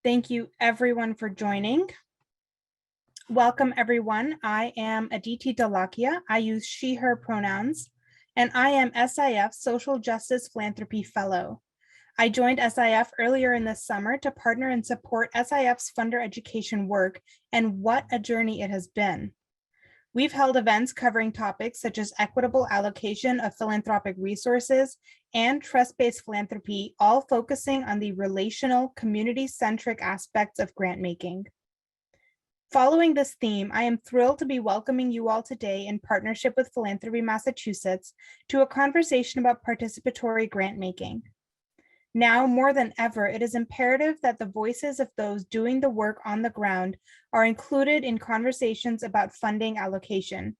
Thank you everyone for joining. Welcome everyone. I am Aditi Dalakia. I use she, her pronouns, and I am SIF Social Justice Philanthropy Fellow. I joined SIF earlier in the summer to partner and support SIF's funder education work, and what a journey it has been. We've held events covering topics such as equitable allocation of philanthropic resources and trust-based philanthropy, all focusing on the relational, community-centric aspects of grant making. Following this theme, I am thrilled to be welcoming you all today in partnership with Philanthropy Massachusetts to a conversation about participatory grant making. Now more than ever, it is imperative that the voices of those doing the work on the ground are included in conversations about funding allocation.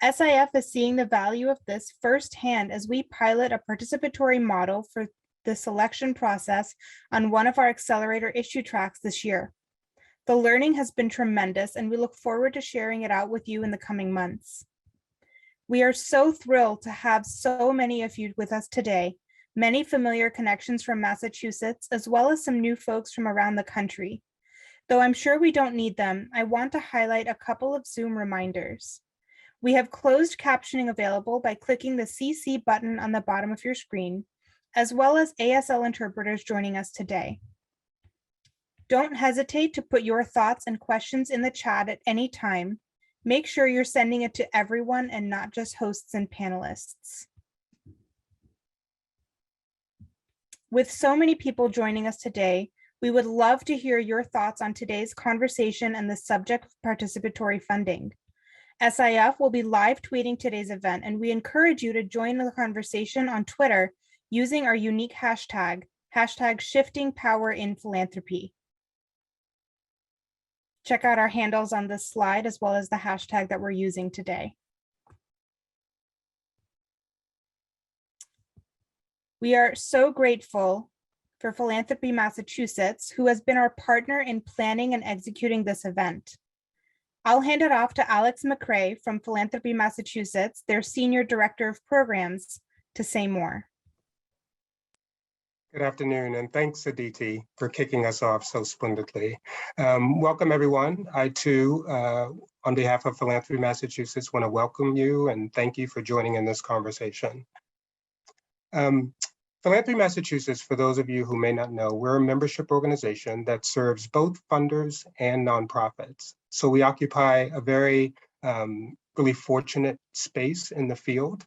SIF is seeing the value of this firsthand as we pilot a participatory model for the selection process on one of our accelerator issue tracks this year. The learning has been tremendous, and we look forward to sharing it out with you in the coming months. We are so thrilled to have so many of you with us today. Many familiar connections from Massachusetts, as well as some new folks from around the country. Though I'm sure we don't need them, I want to highlight a couple of Zoom reminders. We have closed captioning available by clicking the CC button on the bottom of your screen, as well as ASL interpreters joining us today. Don't hesitate to put your thoughts and questions in the chat at any time. Make sure you're sending it to everyone and not just hosts and panelists. With so many people joining us today, we would love to hear your thoughts on today's conversation and the subject of participatory funding. SIF will be live tweeting today's event, and we encourage you to join the conversation on Twitter using our unique hashtag, #ShiftingPowerInPhilanthropy. Check out our handles on this slide, as well as the hashtag that we're using today. We are so grateful for Philanthropy Massachusetts, who has been our partner in planning and executing this event. I'll hand it off to Alex Mcrae from Philanthropy Massachusetts, their Senior Director of Programs, to say more. Good afternoon, and thanks, Aditi, for kicking us off so splendidly. Welcome, everyone. I, too, on behalf of Philanthropy Massachusetts, want to welcome you and thank you for joining in this conversation. Philanthropy Massachusetts, for those of you who may not know, we're a membership organization that serves both funders and nonprofits. So we occupy a very really fortunate space in the field.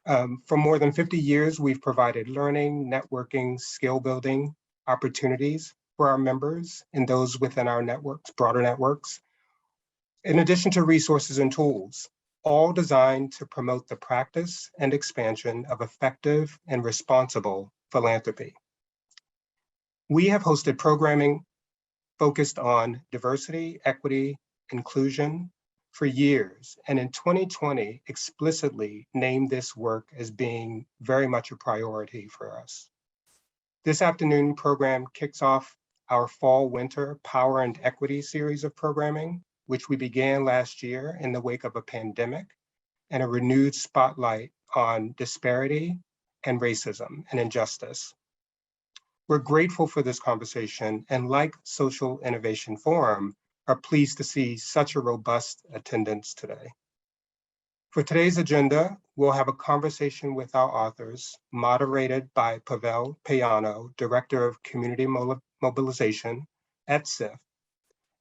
For more than 50 years, we've provided learning, networking, skill building opportunities for our members and those within our networks, broader networks, in addition to resources and tools, all designed to promote the practice and expansion of effective and responsible philanthropy. We have hosted programming focused on diversity, equity, inclusion for years, and in 2020 explicitly named this work as being very much a priority for us. This afternoon program kicks off our fall-winter Power and Equity series of programming, which we began last year in the wake of a pandemic and a renewed spotlight on disparity and racism and injustice. We're grateful for this conversation, and like Social Innovation Forum, are pleased to see such a robust attendance today. For today's agenda, we'll have a conversation with our authors, moderated by Pavel Payano, Director of Community Mobilization at SIF,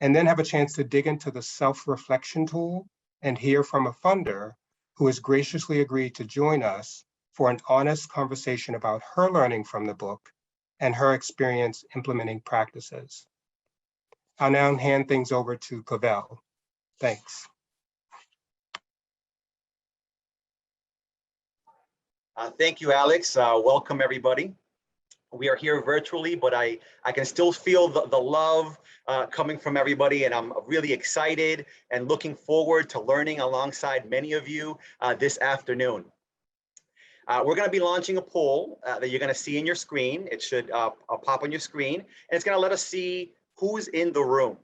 and then have a chance to dig into the self-reflection tool and hear from a funder who has graciously agreed to join us for an honest conversation about her learning from the book and her experience implementing practices. I'll now hand things over to Pavel. Thanks. Thank you, Alex. Welcome, everybody. We are here virtually, but I can still feel the love coming from everybody, and I'm really excited and looking forward to learning alongside many of you this afternoon. We're going to be launching a poll that you're going to see in your screen. It should pop on your screen, and it's going to let us see who's in the room.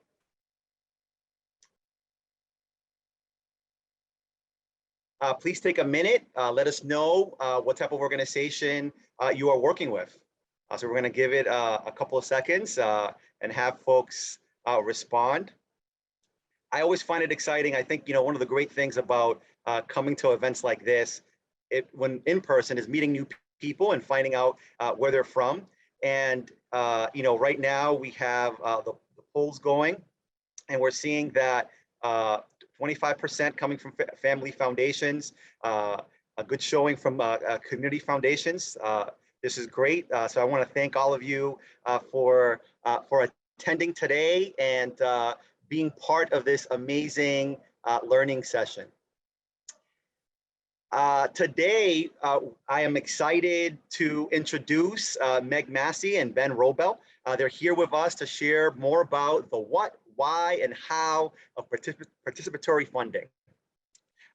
Please take a minute. Let us know what type of organization you are working with. So we're going to give it a couple of seconds and have folks respond. I always find it exciting. I think, one of the great things about coming to events like this, when in person, is meeting new people and finding out where they're from. And, right now we have the polls going, and we're seeing that 25% coming from family foundations, a good showing from community foundations. This is great. So I want to thank all of you for attending today and being part of this amazing learning session. Today, I am excited to introduce Meg Massey and Ben Robel. They're here with us to share more about the what, why, and how of participatory funding.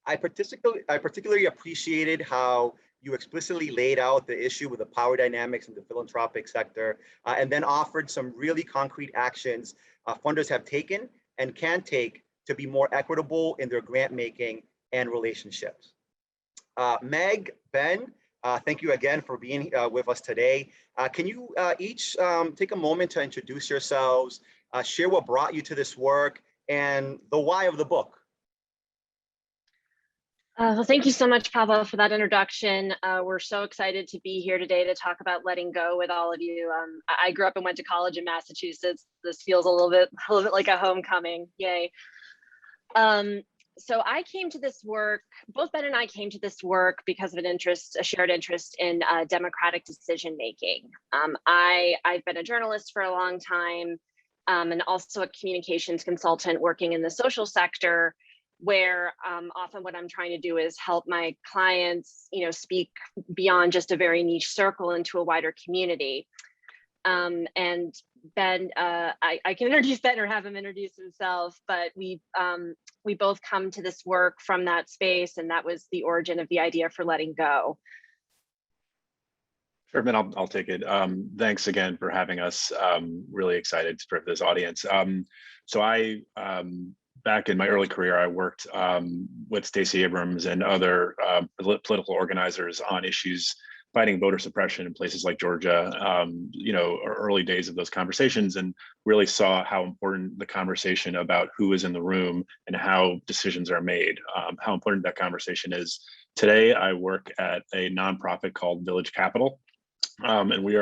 I particularly appreciated how you explicitly laid out the issue with the power dynamics in the philanthropic sector, and then offered some really concrete actions funders have taken and can take to be more equitable in their grant making and relationships. Meg, Ben, thank you again for being with us today. Can you each take a moment to introduce yourselves, share what brought you to this work, and the why of the book? Well, thank you so much, Pablo, for that introduction. We're so excited to be here today to talk about letting go with all of you. I grew up and went to college in Massachusetts. This feels a little bit like a homecoming. Yay. So I came to this work, both Ben and I came to this work because of a shared interest in democratic decision making. I've been a journalist for a long time, and also a communications consultant working in the social sector, where often what I'm trying to do is help my clients, speak beyond just a very niche circle into a wider community. And Ben, I can introduce Ben or have him introduce himself, but we both come to this work from that space, and that was the origin of the idea for letting go. Sure, Ben, I'll take it. Thanks again for having us. Really excited for this audience. So I, back in my early career, I worked with Stacey Abrams and other political organizers on issues fighting voter suppression in places like Georgia, early days of those conversations, and really saw how important the conversation about who is in the room and how decisions are made, how important that conversation is. Today, I work at a nonprofit called Village Capital, and we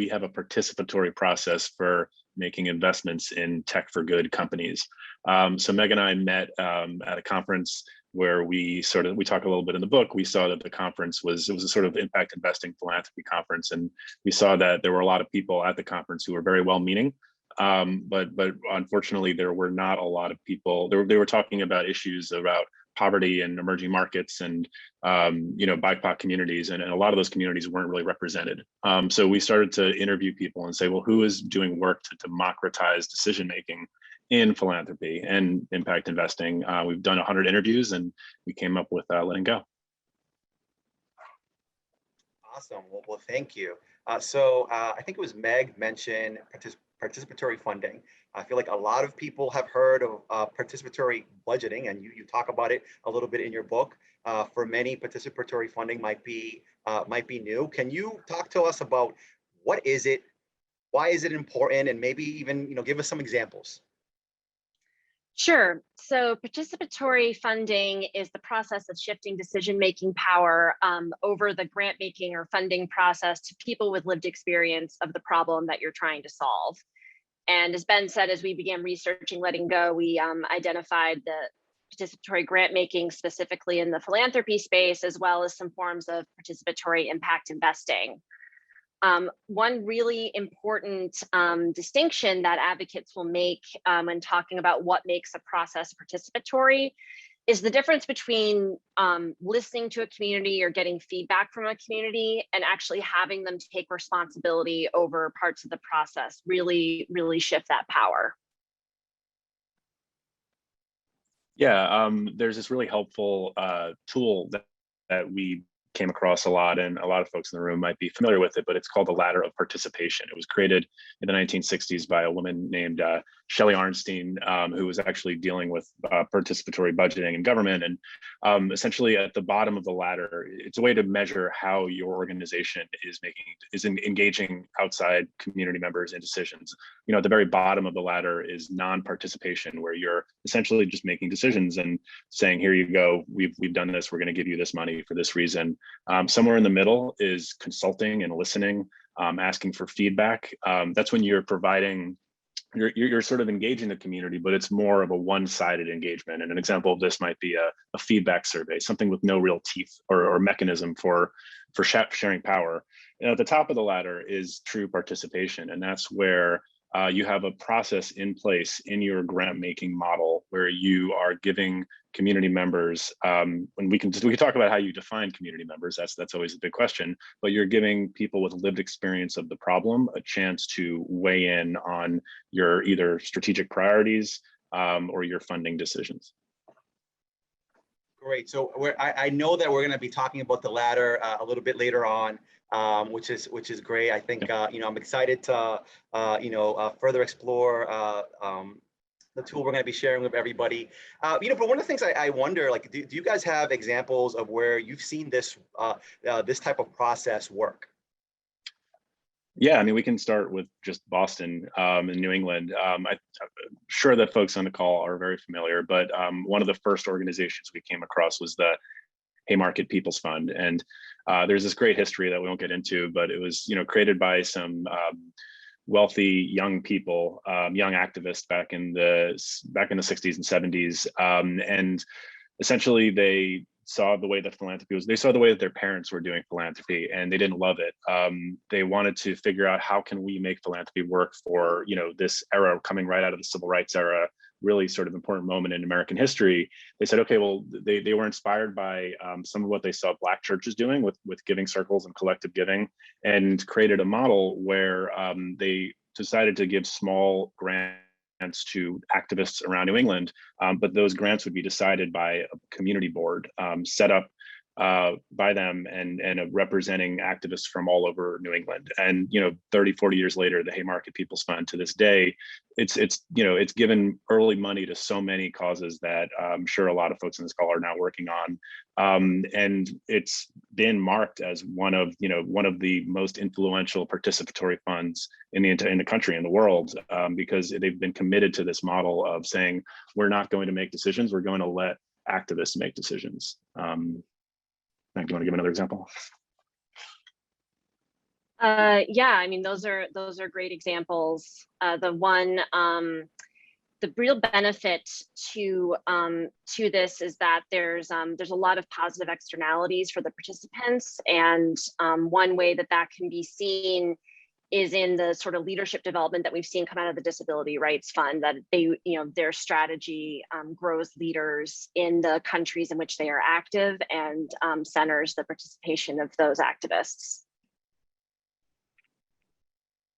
have a participatory process for making investments in tech for good companies. So Meg and I met at a conference where we talk a little bit in the book. We saw that the conference was a sort of impact investing philanthropy conference, and we saw that there were a lot of people at the conference who were very well-meaning, but unfortunately there were not a lot of people. They were talking about issues about poverty and emerging markets and BIPOC communities, and a lot of those communities weren't really represented. So we started to interview people and say, well, who is doing work to democratize decision making in philanthropy and impact investing? We've done 100 interviews, and we came up with letting go. Awesome. Well, thank you. So I think it was Meg mentioned participatory funding. I feel like a lot of people have heard of participatory budgeting, and you talk about it a little bit in your book. For many, participatory funding might be new. Can you talk to us about what is it, why is it important, and maybe even give us some examples? Sure. So participatory funding is the process of shifting decision-making power over the grant-making or funding process to people with lived experience of the problem that you're trying to solve. And as Ben said, as we began researching letting go, we identified the participatory grant-making specifically in the philanthropy space, as well as some forms of participatory impact investing. One really important distinction that advocates will make when talking about what makes a process participatory is the difference between listening to a community or getting feedback from a community and actually having them take responsibility over parts of the process, really shift that power. Yeah, there's this really helpful tool that we came across a lot, and a lot of folks in the room might be familiar with it, but it's called the ladder of participation. It was created in the 1960s by a woman named Shelley Arnstein, who was actually dealing with participatory budgeting in government. And essentially at the bottom of the ladder, it's a way to measure how your organization is engaging outside community members in decisions. You know, at the very bottom of the ladder is non-participation, where you're essentially just making decisions and saying, here you go, we've done this, we're going to give you this money for this reason. Somewhere in the middle is consulting and listening, asking for feedback. That's when you're providing, you're sort of engaging the community, but it's more of a one-sided engagement. And an example of this might be a feedback survey, something with no real teeth or mechanism for sharing power. And at the top of the ladder is true participation, and that's where you have a process in place in your grant making model where you are giving community members, and we can talk about how you define community members. That's always a big question, but you're giving people with lived experience of the problem a chance to weigh in on your either strategic priorities or your funding decisions. Great. So I know that we're going to be talking about the ladder a little bit later on, which is great. I think I'm excited to further explore the tool we're going to be sharing with everybody. But one of the things I wonder, like, do you guys have examples of where you've seen this this type of process work? Yeah, I mean, we can start with just Boston in New England. I'm sure that folks on the call are very familiar, but one of the first organizations we came across was the Haymarket People's Fund. And there's this great history that we won't get into, but it was created by some wealthy young people, young activists back in the 60s and 70s. And essentially they saw the way that philanthropy was, they saw the way that their parents were doing philanthropy, and they didn't love it. They wanted to figure out, how can we make philanthropy work for, this era coming right out of the civil rights era, really sort of important moment in American history. They said, okay, well, they were inspired by some of what they saw Black churches doing with giving circles and collective giving, and created a model where they decided to give small grants to activists around New England, but those grants would be decided by a community board set up by them and representing activists from all over New England. And 30, 40 years later, the Haymarket People's Fund, to this day, it's given early money to so many causes that I'm sure a lot of folks in this call are now working on, and it's been marked as one of the most influential participatory funds in the country and the world, because they've been committed to this model of saying, we're not going to make decisions, we're going to let activists make decisions. Do you want to give another example? Yeah, I mean, those are great examples. The real benefit to this is that there's a lot of positive externalities for the participants, and one way that can be seen is in the sort of leadership development that we've seen come out of the Disability Rights Fund, that their strategy grows leaders in the countries in which they are active and centers the participation of those activists.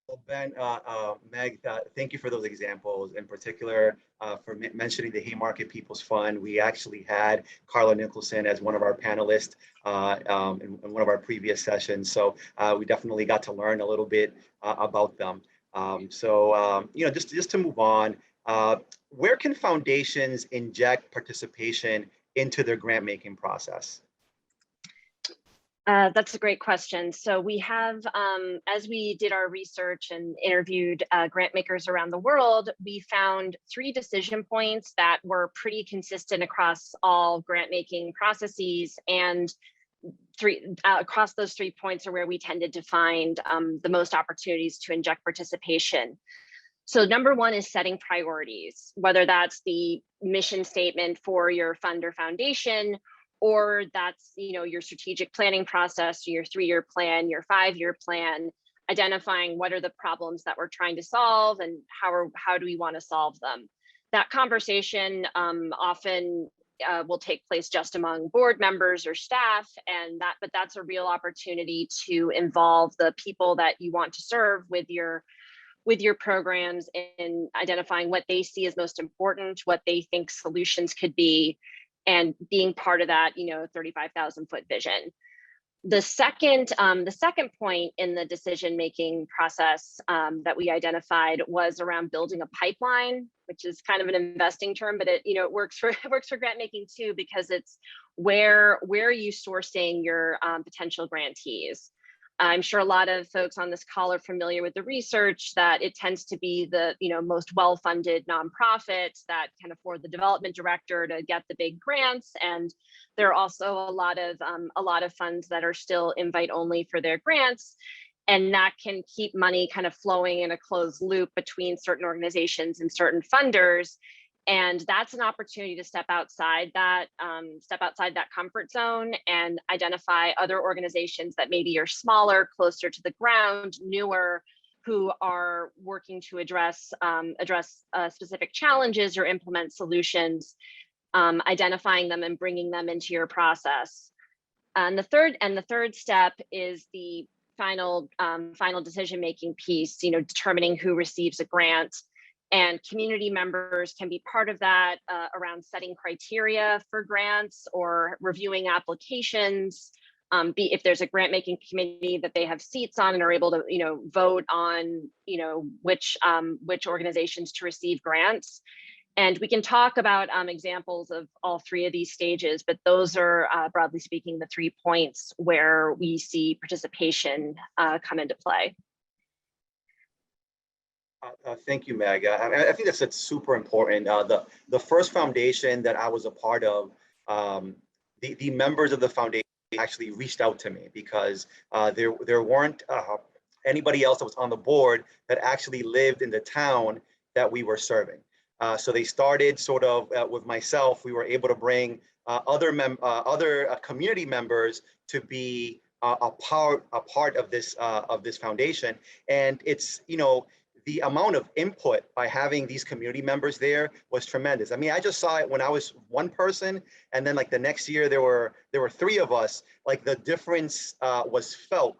Well, Ben, Meg, thank you for those examples, in particular for mentioning the Haymarket People's Fund. We actually had Carla Nicholson as one of our panelists in one of our previous sessions. So we definitely got to learn a little bit about them. Just to move on, where can foundations inject participation into their grant making process? That's a great question. So we have, as we did our research and interviewed grant makers around the world, we found 3 decision points that were pretty consistent across all grant making processes, and across those 3 points are where we tended to find the most opportunities to inject participation. So number 1 is setting priorities, whether that's the mission statement for your fund or foundation, or that's your strategic planning process, your 3-year plan, your 5-year plan, identifying what are the problems that we're trying to solve and how do we want to solve them. That conversation often will take place just among board members or staff, but that's a real opportunity to involve the people that you want to serve with your programs in identifying what they see as most important, what they think solutions could be, and being part of that 35,000 foot vision. The second point in the decision-making process that we identified was around building a pipeline, which is kind of an investing term, but it works for grant making too, because it's where are you sourcing your potential grantees. I'm sure a lot of folks on this call are familiar with the research that it tends to be the most well-funded nonprofits that can afford the development director to get the big grants, and there are also a lot of funds that are still invite only for their grants, and that can keep money kind of flowing in a closed loop between certain organizations and certain funders. And that's an opportunity to step outside that comfort zone and identify other organizations that maybe are smaller, closer to the ground, newer, who are working to address specific challenges or implement solutions, identifying them and bringing them into your process. And the third step is the final decision-making piece, determining who receives a grant. And community members can be part of that around setting criteria for grants or reviewing applications. If there's a grant making committee that they have seats on and are able to, vote on, which organizations to receive grants. And we can talk about examples of all three of these stages, but those are broadly speaking the 3 points where we see participation come into play. Thank you, Meg. I think that's super important. The first foundation that I was a part of, the members of the foundation actually reached out to me because there weren't anybody else that was on the board that actually lived in the town that we were serving. So they started sort of with myself. We were able to bring other community members to be a part of this foundation, and it's the amount of input by having these community members there was tremendous. I mean, I just saw it when I was one person, and then like the next year there were 3 of us. Like the difference was felt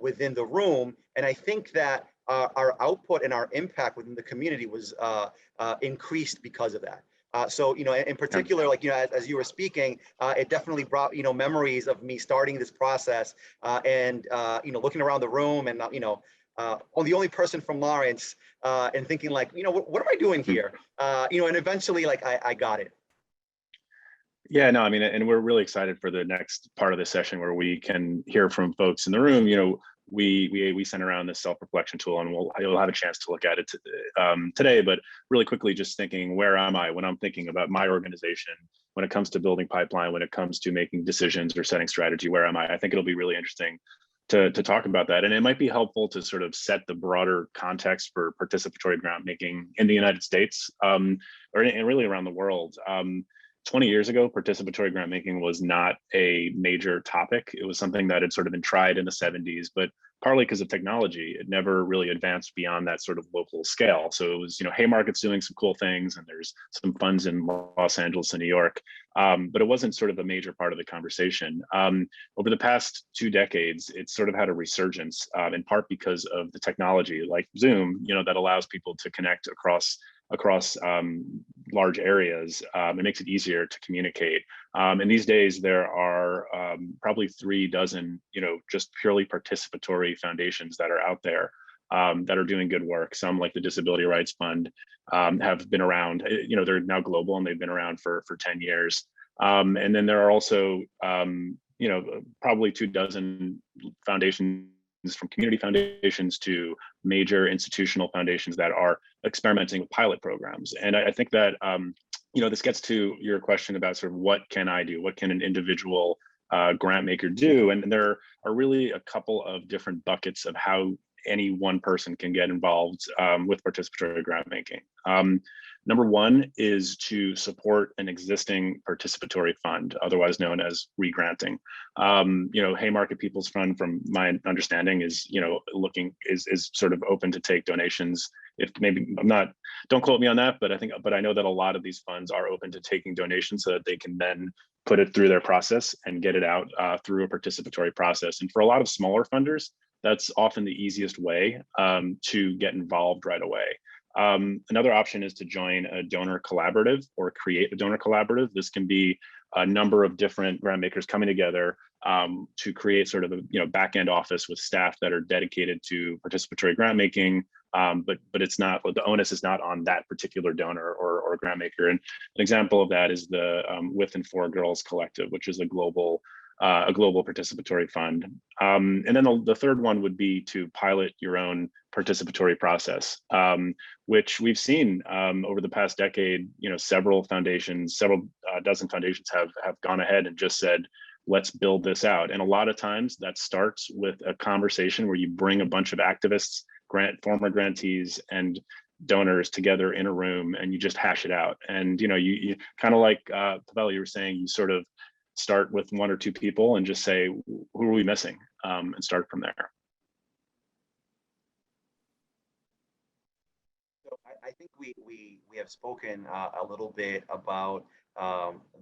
within the room, and I think that our output and our impact within the community was increased because of that. So in particular, like as you were speaking, it definitely brought memories of me starting this process and looking around the room and the only person from Lawrence and thinking like, what am I doing here? And eventually like I got it. Yeah, no, I mean, and we're really excited for the next part of the session where we can hear from folks in the room. We sent around this self-reflection tool, and you'll have a chance to look at it today. But really quickly, just thinking, where am I when I'm thinking about my organization, when it comes to building pipeline, when it comes to making decisions or setting strategy, where am I? I think it'll be really interesting to talk about that. And it might be helpful to sort of set the broader context for participatory grant making in the United States and really around the world. 20 years ago, participatory grant making was not a major topic. It was something that had sort of been tried in the 70s, but partly because of technology, it never really advanced beyond that sort of local scale. So it was, Haymarket's doing some cool things, and there's some funds in Los Angeles and New York, but it wasn't sort of a major part of the conversation. Over the past 2 decades, it's sort of had a resurgence, in part because of the technology like Zoom, that allows people to connect across large areas. It makes it easier to communicate. And these days there are probably 3 dozen, just purely participatory foundations that are out there that are doing good work. Some, like the Disability Rights Fund, have been around. They're now global and they've been around for 10 years. And then there are also, probably 2 dozen foundations, from community foundations to major institutional foundations that are experimenting with pilot programs. And I think that, this gets to your question about sort of what can I do? What can an individual grant maker do? And there are really a couple of different buckets of how any one person can get involved with participatory grant making. Number 1 is to support an existing participatory fund, otherwise known as regranting. Haymarket People's Fund, from my understanding, is is sort of open to take donations. If maybe don't quote me on that, but I know that a lot of these funds are open to taking donations so that they can then put it through their process and get it out through a participatory process. And for a lot of smaller funders, that's often the easiest way to get involved right away. Another option is to join a donor collaborative or create a donor collaborative. This can be a number of different grant makers coming together to create sort of a back end office with staff that are dedicated to participatory grant making. But it's not, the onus is not on that particular donor or grant maker. And an example of that is the With and For Girls Collective, which is a global participatory fund. And then the third one would be to pilot your own participatory process, which we've seen over the past decade. Several foundations, several dozen foundations have gone ahead and just said, let's build this out. And a lot of times that starts with a conversation where you bring a bunch of activists, former grantees, and donors together in a room, and you just hash it out. And you kind of like Pavel, you were saying, you sort of start with one or two people and just say, who are we missing, and start from there. So I think we have spoken a little bit about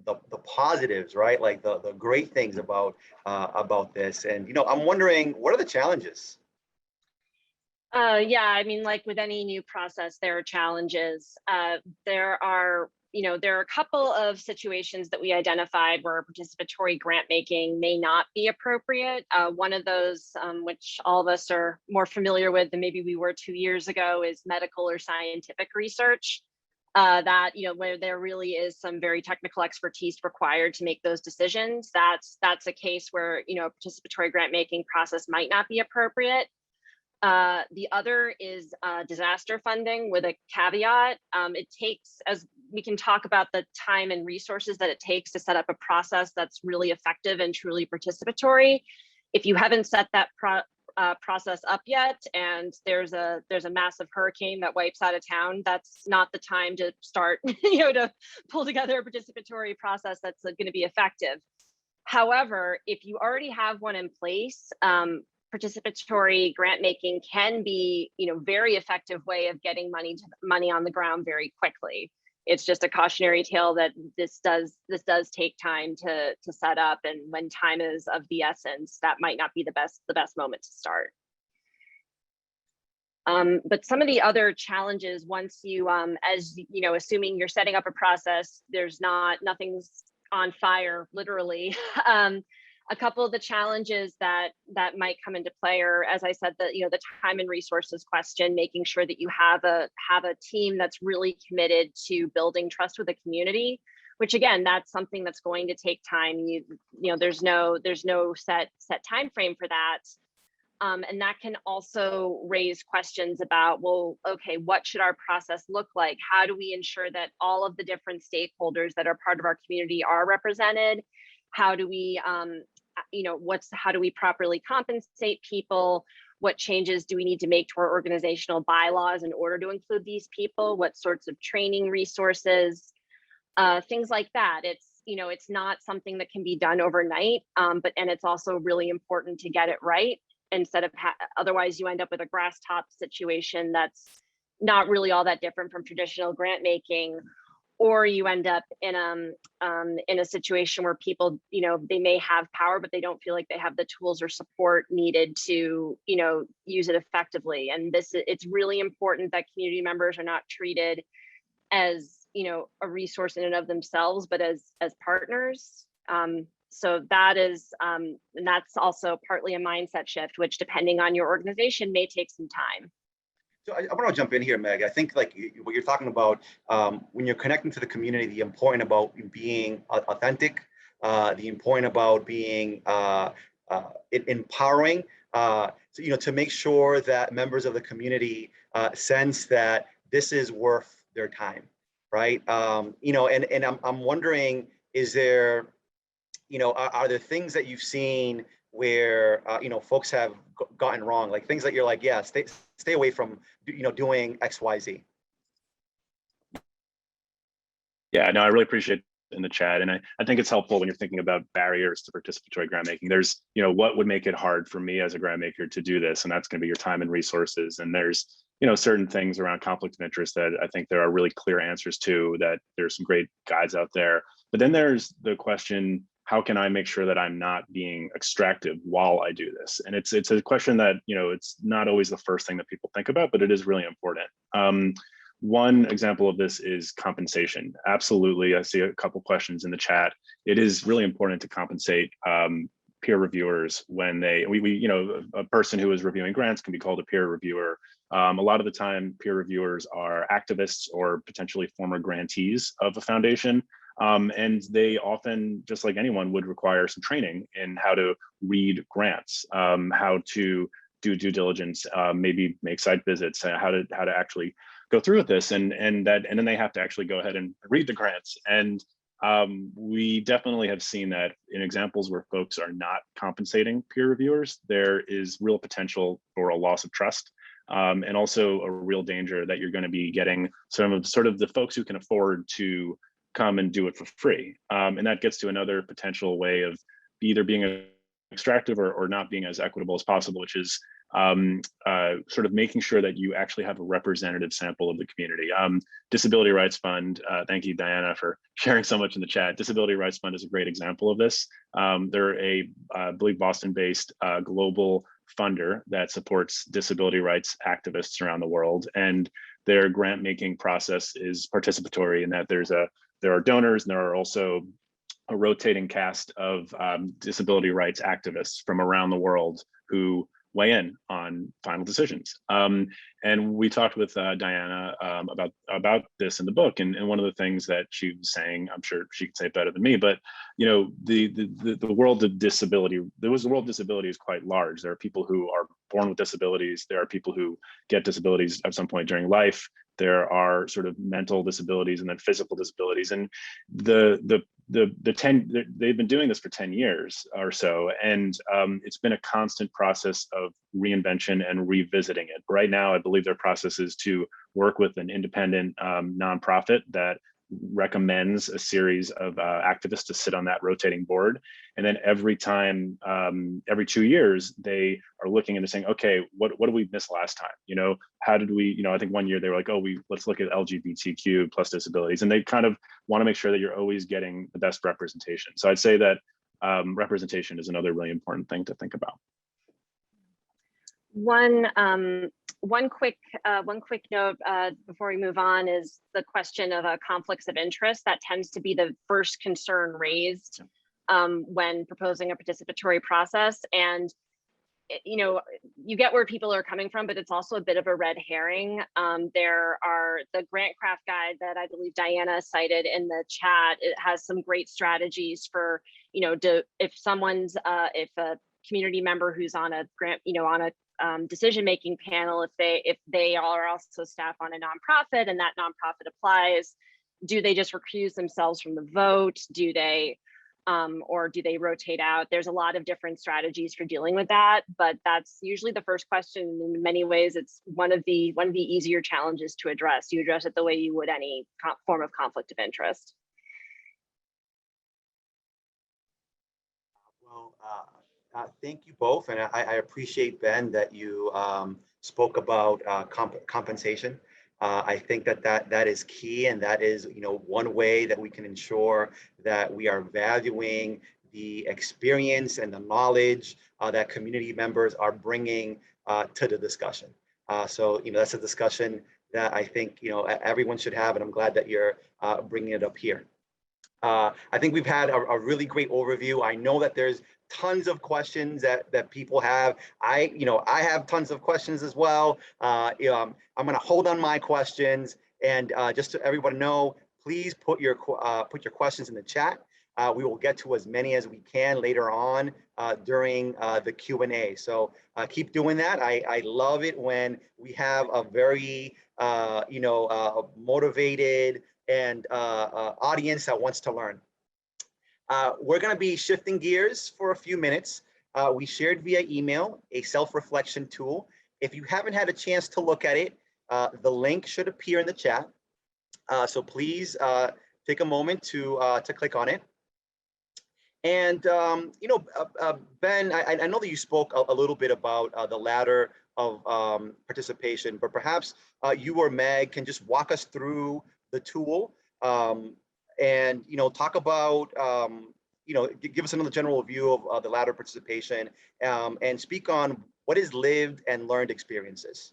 the positives, right? Like the great things about this. And I'm wondering, what are the challenges? Yeah, I mean, like with any new process, there are challenges. There are a couple of situations that we identified where participatory grant making may not be appropriate. One of those, which all of us are more familiar with than maybe we were 2 years ago, is medical or scientific research. That where there really is some very technical expertise required to make those decisions. That's a case where participatory grant making process might not be appropriate. The other is disaster funding with a caveat. It takes, as we can talk about the time and resources that it takes to set up a process that's really effective and truly participatory. If you haven't set that process up yet, and there's a massive hurricane that wipes out a town, that's not the time to start to pull together a participatory process that's going to be effective. However, if you already have one in place, participatory grant making can be, very effective way of getting money on the ground very quickly. It's just a cautionary tale that this does take time to set up, and when time is of the essence, that might not be the best moment to start. But some of the other challenges, once you, assuming you're setting up a process, nothing's on fire, literally. A couple of the challenges that might come into play are, as I said, the time and resources question, making sure that you have a team that's really committed to building trust with the community, which again, that's something that's going to take time. There's no set time frame for that. And that can also raise questions about, well, okay, what should our process look like? How do we ensure that all of the different stakeholders that are part of our community are represented? How do we, how do we properly compensate people? What changes do we need to make to our organizational bylaws in order to include these people? What sorts of training resources, things like that. It's not something that can be done overnight, and it's also really important to get it right, instead of otherwise you end up with a grass top situation that's not really all that different from traditional grant making. Or you end up in a situation where people, they may have power, but they don't feel like they have the tools or support needed to, use it effectively. And it's really important that community members are not treated as, a resource in and of themselves, but as partners. So that is, and that's also partly a mindset shift, which depending on your organization may take some time. So I want to jump in here, Meg. I think like what you're talking about, when you're connecting to the community, the important about being authentic, the important about being empowering, to make sure that members of the community sense that this is worth their time, right? And I'm wondering, is there, are there things that you've seen where folks have gotten wrong, like things that you're like, yeah, stay away from, doing X, Y, Z? Yeah, no, I really appreciate in the chat, and I think it's helpful when you're thinking about barriers to participatory grant making. There's, what would make it hard for me as a grant maker to do this, and that's going to be your time and resources. And there's, certain things around conflict of interest that I think there are really clear answers to. That there's some great guides out there, but then there's the question, how can I make sure that I'm not being extractive while I do this? And it's a question that, it's not always the first thing that people think about, but it is really important. One example of this is compensation. Absolutely, I see a couple questions in the chat. It is really important to compensate peer reviewers when a person who is reviewing grants can be called a peer reviewer. A lot of the time, peer reviewers are activists or potentially former grantees of a foundation. And they often, just like anyone, would require some training in how to read grants, how to do due diligence, maybe make site visits, how to actually go through with this, and then they have to actually go ahead and read the grants. And we definitely have seen that in examples where folks are not compensating peer reviewers, there is real potential for a loss of trust. And also a real danger that you're going to be getting sort of the folks who can afford to come and do it for free. And that gets to another potential way of either being extractive or not being as equitable as possible, which is sort of making sure that you actually have a representative sample of the community. Disability Rights Fund, thank you, Diana, for sharing so much in the chat. Disability Rights Fund is a great example of this. They're I believe, Boston-based global funder that supports disability rights activists around the world. And their grant-making process is participatory in that there are donors, and there are also a rotating cast of disability rights activists from around the world who weigh in on final decisions. And we talked with Diana about this in the book, and one of the things that she was saying, I'm sure she could say it better than me, but the world of disability, the world of disability is quite large. There are people who are born with disabilities. There are people who get disabilities at some point during life. There are sort of mental disabilities and then physical disabilities. And they've been doing this for 10 years or so, and it's been a constant process of reinvention and revisiting it. Right now, I believe their process is to work with an independent nonprofit that recommends a series of activists to sit on that rotating board. And then every time, every 2 years, they are looking into saying, okay, what did we miss last time? How did we, I think one year they were like, oh, let's look at LGBTQ plus disabilities. And they kind of want to make sure that you're always getting the best representation. So I'd say that representation is another really important thing to think about. One quick note before we move on is the question of conflicts of interest. That tends to be the first concern raised when proposing a participatory process. And you get where people are coming from, but it's also a bit of a red herring. There are the grant craft guide that I believe Diana cited in the chat. It has some great strategies for, if a community member who's on a grant, on a decision-making panel, if they are also staff on a nonprofit and that nonprofit applies, do they just recuse themselves from the vote? Do they or do they rotate out? There's a lot of different strategies for dealing with that, but that's usually the first question. In many ways, it's one of the easier challenges to address. You address it the way you would any form of conflict of interest. Well, thank you both, and I appreciate, Ben, that you spoke about compensation. I think that is key, and that is one way that we can ensure that we are valuing the experience and the knowledge that community members are bringing to the discussion. So that's a discussion that I think everyone should have, and I'm glad that you're bringing it up here. I think we've had a really great overview. I know that there's tons of questions that people have. I have tons of questions as well. I'm going to hold on my questions, and just to everyone know, please put your questions in the chat. We will get to as many as we can later on during the Q&A. So keep doing that. I love it when we have a very motivated and audience that wants to learn. We're going to be shifting gears for a few minutes. We shared via email a self-reflection tool. If you haven't had a chance to look at it, the link should appear in the chat. So please take a moment to click on it. And Ben, I know that you spoke a little bit about the ladder of participation, but perhaps you or Meg can just walk us through the tool and talk about give us another general view of the ladder participation and speak on what is lived and learned experiences.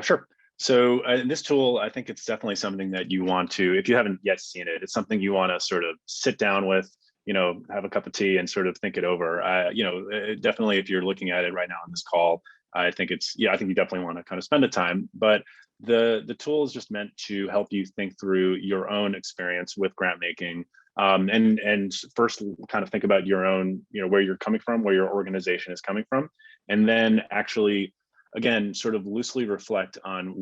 Sure. So this tool, I think it's definitely something that you want to, if you haven't yet seen it, it's something you want to sort of sit down with, have a cup of tea and sort of think it over. Definitely if you're looking at it right now on this call, I think I think you definitely want to kind of spend the time, but the tool is just meant to help you think through your own experience with grant making. And first kind of think about your own, where you're coming from, where your organization is coming from, and then actually, again, sort of loosely reflect on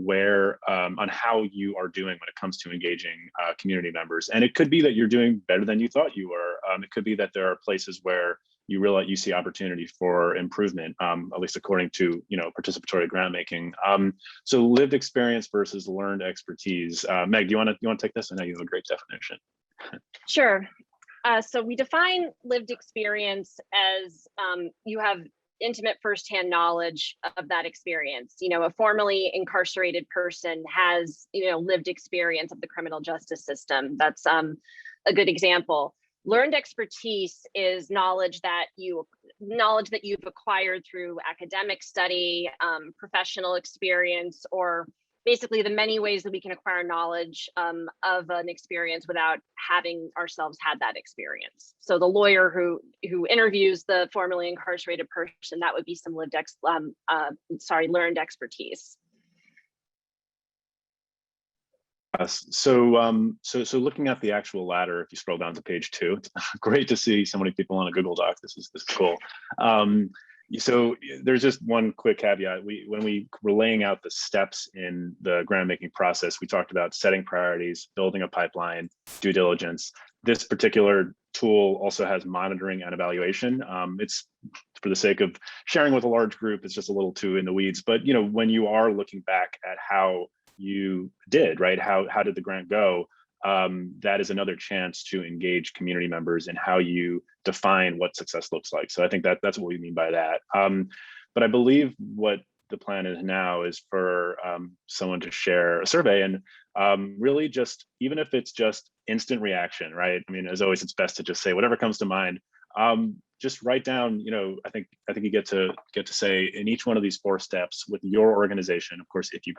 on how you are doing when it comes to engaging community members. And it could be that you're doing better than you thought you were. It could be that there are places where you realize you see opportunity for improvement, at least according to participatory grant making. So lived experience versus learned expertise. Meg, do you want to take this? I know you have a great definition. Sure. So we define lived experience as you have intimate firsthand knowledge of that experience. A formerly incarcerated person has, lived experience of the criminal justice system. That's a good example. Learned expertise is knowledge that you've acquired through academic study, professional experience, or basically the many ways that we can acquire knowledge of an experience without having ourselves had that experience. So the lawyer who interviews the formerly incarcerated person, that would be some learned expertise. So looking at the actual ladder, if you scroll down to page 2, it's great to see so many people on a Google Doc. This is cool. So there's just one quick caveat. When we were laying out the steps in the grant making process, we talked about setting priorities, building a pipeline, due diligence. This particular tool also has monitoring and evaluation. It's for the sake of sharing with a large group, it's just a little too in the weeds. But when you are looking back at how you did, right? How did the grant go? That is another chance to engage community members in how you define what success looks like. So I think that's what we mean by that. But I believe what the plan is now is for someone to share a survey and really just, even if it's just instant reaction, right? I mean, as always, it's best to just say whatever comes to mind. Just write down, I think you get to say in each one of these 4 steps with your organization, of course, if you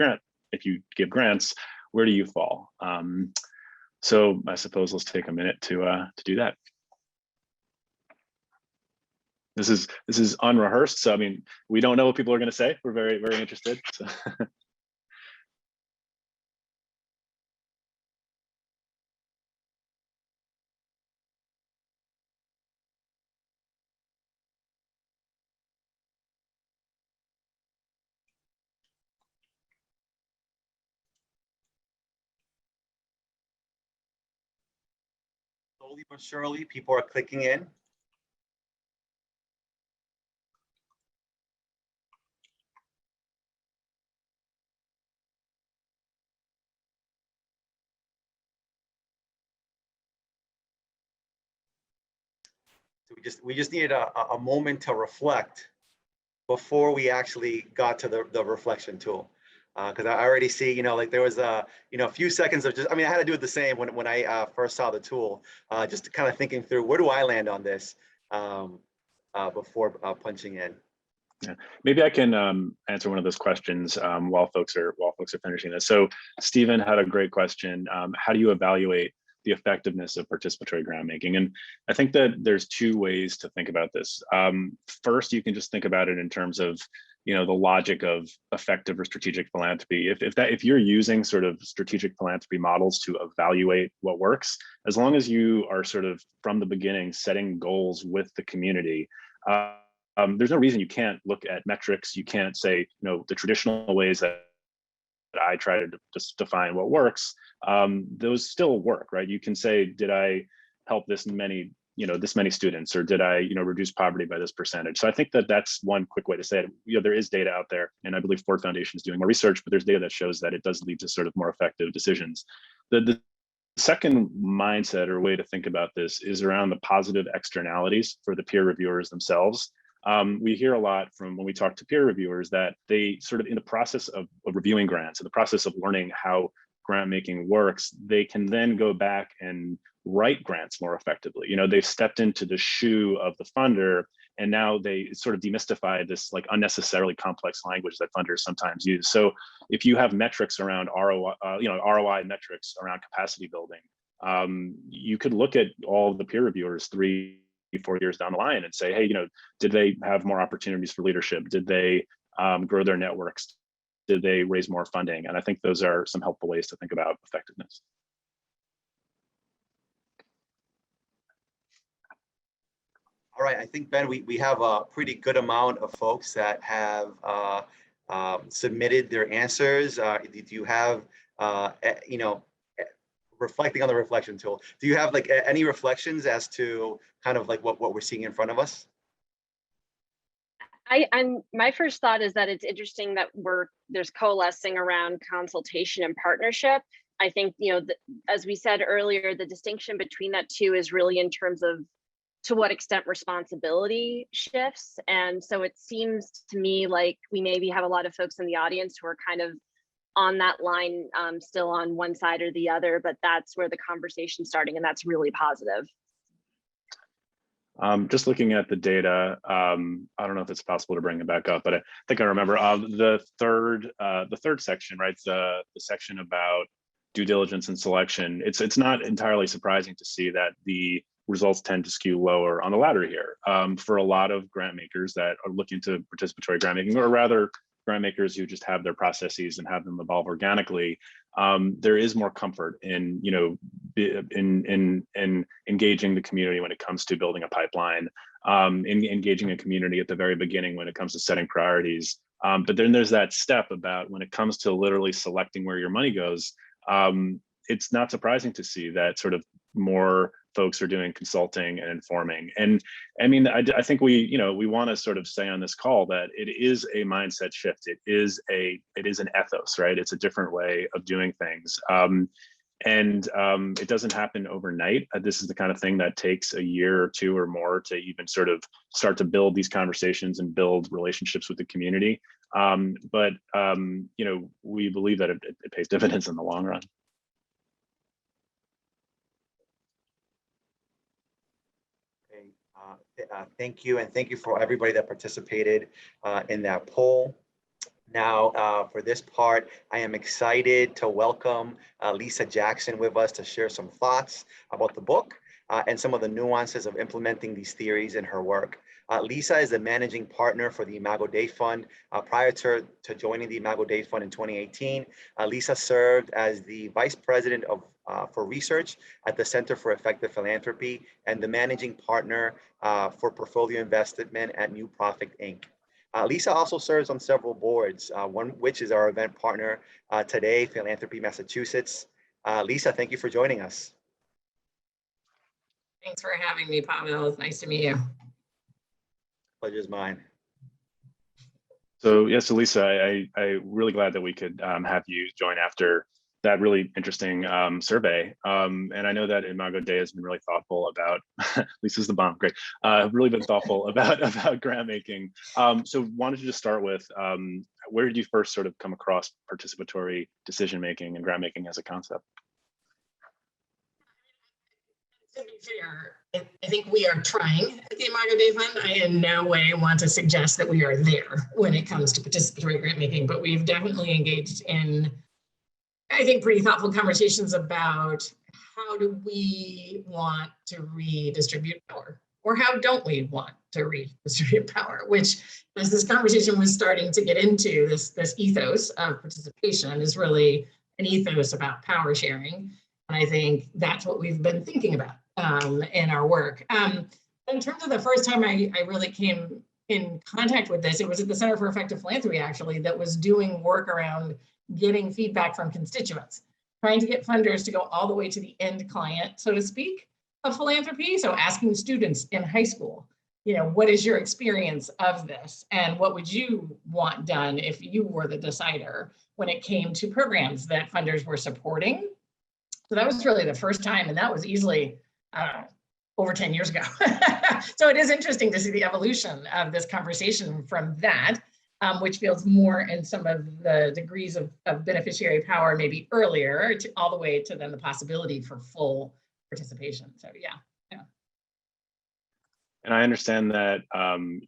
give grants, where do you fall? So I suppose let's take a minute to do that. This is unrehearsed, so I mean, we don't know what people are going to say. We're very, very interested. So. Slowly but surely, people are clicking in. So we just needed a moment to reflect before we actually got to the reflection tool. Because I already see, like there was a few seconds of just, I had to do it the same when I first saw the tool, just kind of thinking through, where do I land on this before punching in. Yeah, maybe I can answer one of those questions while folks are finishing this. So Stephen had a great question. How do you evaluate the effectiveness of participatory grant making? And I think that there's 2 ways to think about this. First, you can just think about it in terms of the logic of effective or strategic philanthropy. If you're using sort of strategic philanthropy models to evaluate what works, as long as you are sort of from the beginning setting goals with the community, there's no reason you can't look at metrics. You can't say, the traditional ways that I try to just define what works, those still work, right? You can say, did I help this many students, or did I, reduce poverty by this percentage? So I think that that's one quick way to say it. There is data out there, and I believe Ford Foundation is doing more research, but there's data that shows that it does lead to sort of more effective decisions. The second mindset or way to think about this is around the positive externalities for the peer reviewers themselves. We hear a lot from when we talk to peer reviewers that they sort of, in the process of reviewing grants, in the process of learning how grant making works, they can then go back and write grants more effectively. They've stepped into the shoe of the funder And now they sort of demystified this like unnecessarily complex language that funders sometimes use. So if you have metrics around ROI, ROI metrics around capacity building, you could look at all the peer reviewers 3-4 years down the line and say, hey, did they have more opportunities for leadership? Did they grow their networks? Did they raise more funding? And I think those are some helpful ways to think about effectiveness. All right, I think, Ben, we have a pretty good amount of folks that have submitted their answers. Do you have, reflecting on the reflection tool, do you have like any reflections as to kind of like what we're seeing in front of us? My first thought is that it's interesting that there's coalescing around consultation and partnership. I think, as we said earlier, the distinction between that two is really in terms of to what extent responsibility shifts. And so it seems to me like we maybe have a lot of folks in the audience who are kind of on that line, still on one side or the other, but that's where the conversation's starting, and that's really positive. Just looking at the data, I don't know if it's possible to bring it back up, but I think I remember the third section, right? The section about due diligence and selection. It's not entirely surprising to see that the results tend to skew lower on the latter here. For a lot of grant makers that are looking to participatory grant making, or rather grant makers who just have their processes and have them evolve organically, there is more comfort in in engaging the community when it comes to building a pipeline, in engaging a community at the very beginning when it comes to setting priorities. But then there's that step about when it comes to literally selecting where your money goes. It's not surprising to see that sort of more folks are doing consulting and informing. And I mean, I think we want to sort of say on this call that it is a mindset shift. It is an ethos, right? It's a different way of doing things. It doesn't happen overnight. This is the kind of thing that takes a year or two or more to even sort of start to build these conversations and build relationships with the community. But we believe that it pays dividends in the long run. Thank you, and thank you for everybody that participated in that poll. Now, for this part, I am excited to welcome Lisa Jackson with us to share some thoughts about the book and some of the nuances of implementing these theories in her work. Lisa is the managing partner for the Imago Dei Fund. Prior to joining the Imago Dei Fund in 2018, Lisa served as the vice president for research at the Center for Effective Philanthropy and the managing partner for portfolio investment at New Profit Inc. Lisa also serves on several boards, one which is our event partner today, Philanthropy Massachusetts. Lisa, thank you for joining us. Thanks for having me, Pavel. It's nice to meet you. Pleasure's mine. So yes, Lisa, I'm really glad that we could have you join after that really interesting survey. And I know that Imago Dei has been really thoughtful about, Lisa's the bomb, great, really been thoughtful about grant making. So wanted to just start with, where did you first sort of come across participatory decision making and grant making as a concept? To be fair, I think we are trying at the Imago Dei Fund. I in no way want to suggest that we are there when it comes to participatory grant making, but we've definitely engaged in, I think, pretty thoughtful conversations about how do we want to redistribute power, or how don't we want to redistribute power, which, as this conversation was starting to get into, this ethos of participation is really an ethos about power sharing. And I think that's what we've been thinking about in our work. In terms of the first time I really came in contact with this, it was at the Center for Effective Philanthropy, actually, that was doing work around getting feedback from constituents, trying to get funders to go all the way to the end client, so to speak, of philanthropy. So asking students in high school, what is your experience of this? And what would you want done if you were the decider when it came to programs that funders were supporting? So that was really the first time, and that was easily over 10 years ago. So it is interesting to see the evolution of this conversation from that, which feels more in some of the degrees of beneficiary power, maybe earlier, all the way to then the possibility for full participation. So yeah. And I understand that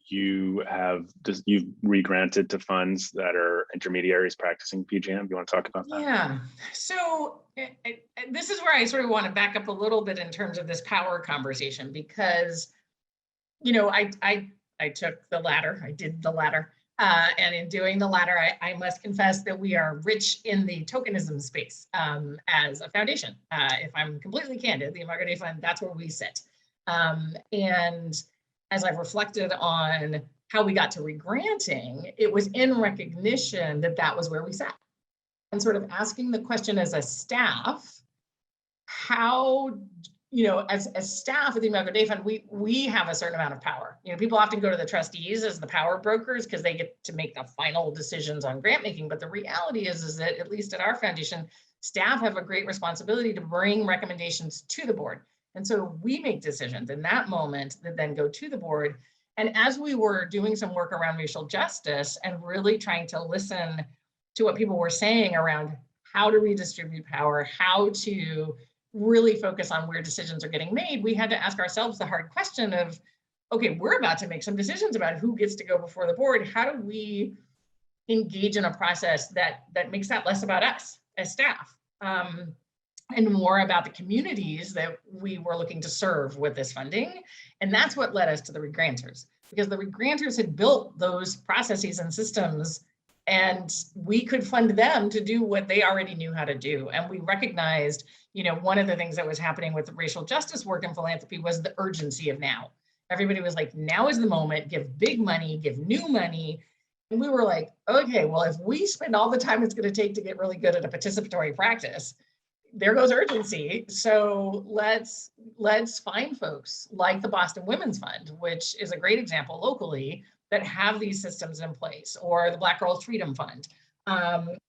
you've re-granted to funds that are intermediaries practicing PGM. Do you want to talk about that? Yeah, so this is where I sort of want to back up a little bit in terms of this power conversation, because, you know, I took the latter, I did the latter. And in doing the latter, I must confess that we are rich in the tokenism space as a foundation. If I'm completely candid, the Mcrae Fund, that's where we sit. And as I've reflected on how we got to regranting, it was in recognition that that was where we sat. And sort of asking the question as a staff, how, you know, as staff at the Mcrae Fund, we have a certain amount of power. You know, people often go to the trustees as the power brokers because they get to make the final decisions on grant making. But the reality is that at least at our foundation, staff have a great responsibility to bring recommendations to the board. And so we make decisions in that moment that then go to the board. And as we were doing some work around racial justice and really trying to listen to what people were saying around how to redistribute power, how to really focus on where decisions are getting made, we had to ask ourselves the hard question of, okay, we're about to make some decisions about who gets to go before the board. How do we engage in a process that makes that less about us as staff and more about the communities that we were looking to serve with this funding? And that's what led us to the regranters, because the regranters had built those processes and systems, and we could fund them to do what they already knew how to do. And we recognized, you know, one of the things that was happening with the racial justice work in philanthropy was the urgency of now. Everybody was like, now is the moment, give big money, give new money. And we were like, okay, well, if we spend all the time it's going to take to get really good at a participatory practice, there goes urgency. So let's find folks like the Boston Women's Fund, which is a great example locally, that have these systems in place, or the Black Girls Freedom Fund,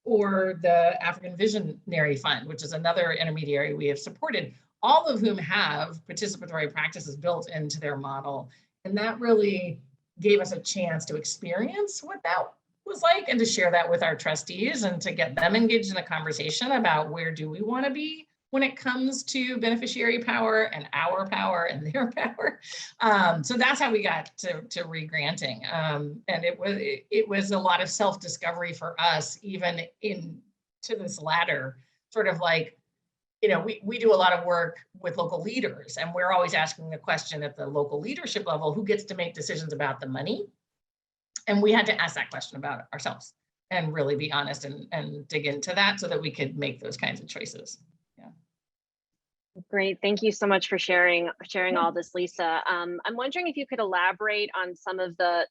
or the African Visionary Fund, which is another intermediary we have supported, all of whom have participatory practices built into their model. And that really gave us a chance to experience what that was like and to share that with our trustees and to get them engaged in a conversation about where do we want to be when it comes to beneficiary power and our power and their power. So that's how we got to re-granting. And it was a lot of self-discovery for us, even to this latter, sort of like, you know, we do a lot of work with local leaders, and we're always asking the question at the local leadership level, who gets to make decisions about the money? And we had to ask that question about ourselves and really be honest and dig into that so that we could make those kinds of choices. Yeah. Great. Thank you so much for sharing all this, Lisa. I'm wondering if you could elaborate on some of the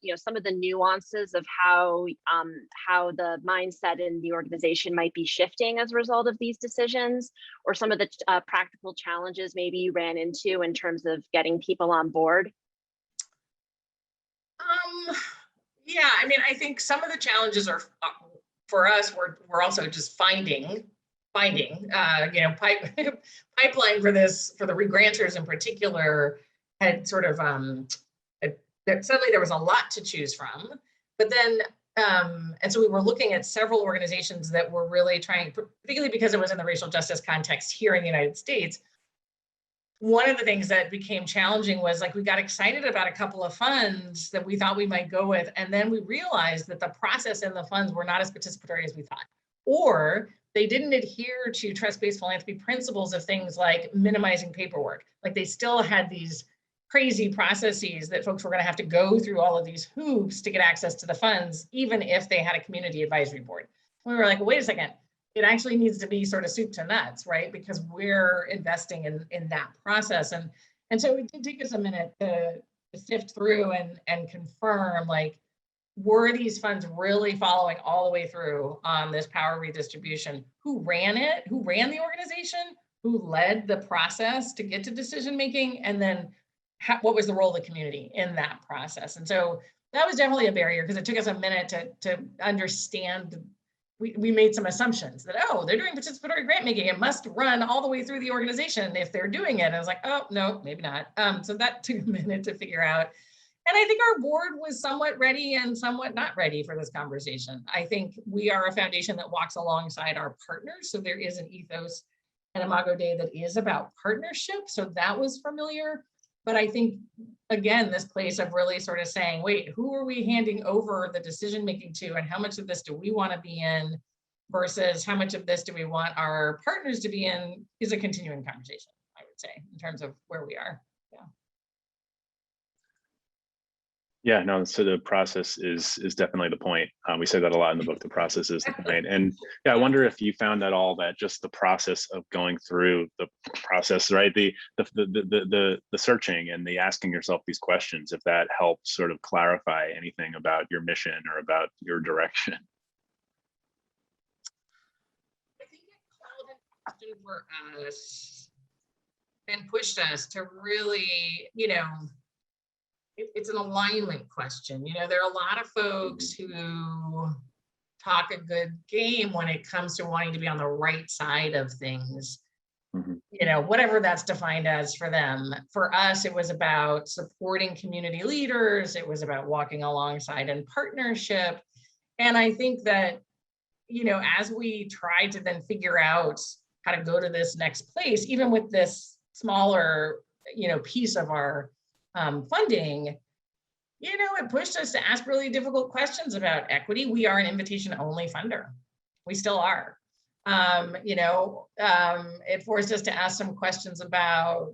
nuances of how the mindset in the organization might be shifting as a result of these decisions, or some of the practical challenges maybe you ran into in terms of getting people on board. Yeah, I mean, I think some of the challenges are for us. We're also just finding, you know, pipeline for this, for the regranters in particular, had sort of suddenly there was a lot to choose from. But then, and so we were looking at several organizations that were really trying, particularly because it was in the racial justice context here in the United States. One of the things that became challenging was, like, we got excited about a couple of funds that we thought we might go with, and then we realized that the process in the funds were not as participatory as we thought, or they didn't adhere to trust-based philanthropy principles of things like minimizing paperwork. Like, they still had these crazy processes that folks were going to have to go through all of these hoops to get access to the funds, even if they had a community advisory board. We were like, well, wait a second. It actually needs to be sort of soup to nuts, right? Because we're investing in that process. And so it did take us a minute to sift through and confirm, like, were these funds really following all the way through on this power redistribution? Who ran it? Who ran the organization? Who led the process to get to decision making? And then what was the role of the community in that process? And so that was definitely a barrier, because it took us a minute to understand. We made some assumptions that, oh, they're doing participatory grant making, it must run all the way through the organization if they're doing it. And I was like, oh, no, maybe not. So that took a minute to figure out. And I think our board was somewhat ready and somewhat not ready for this conversation. I think we are a foundation that walks alongside our partners. So there is an ethos at Imago Dei that is about partnership. So that was familiar. But I think, again, this place of really sort of saying, wait, who are we handing over the decision making to, and how much of this do we want to be in versus how much of this do we want our partners to be in, is a continuing conversation, I would say, in terms of where we are. Yeah, no, so the process is definitely the point. We say that a lot in the book, the process is the point. And yeah, I wonder if you found that just the process of going through the process, right? The searching and the asking yourself these questions, if that helps sort of clarify anything about your mission or about your direction. I think it called into question for us and pushed us to really, it's an alignment question. There are a lot of folks who talk a good game when it comes to wanting to be on the right side of things, whatever that's defined as for them. For us, it was about supporting community leaders. It was about walking alongside in partnership. And I think that, as we tried to then figure out how to go to this next place, even with this smaller, piece of our funding, it pushed us to ask really difficult questions about equity. We are an invitation only funder. We still are. It forced us to ask some questions about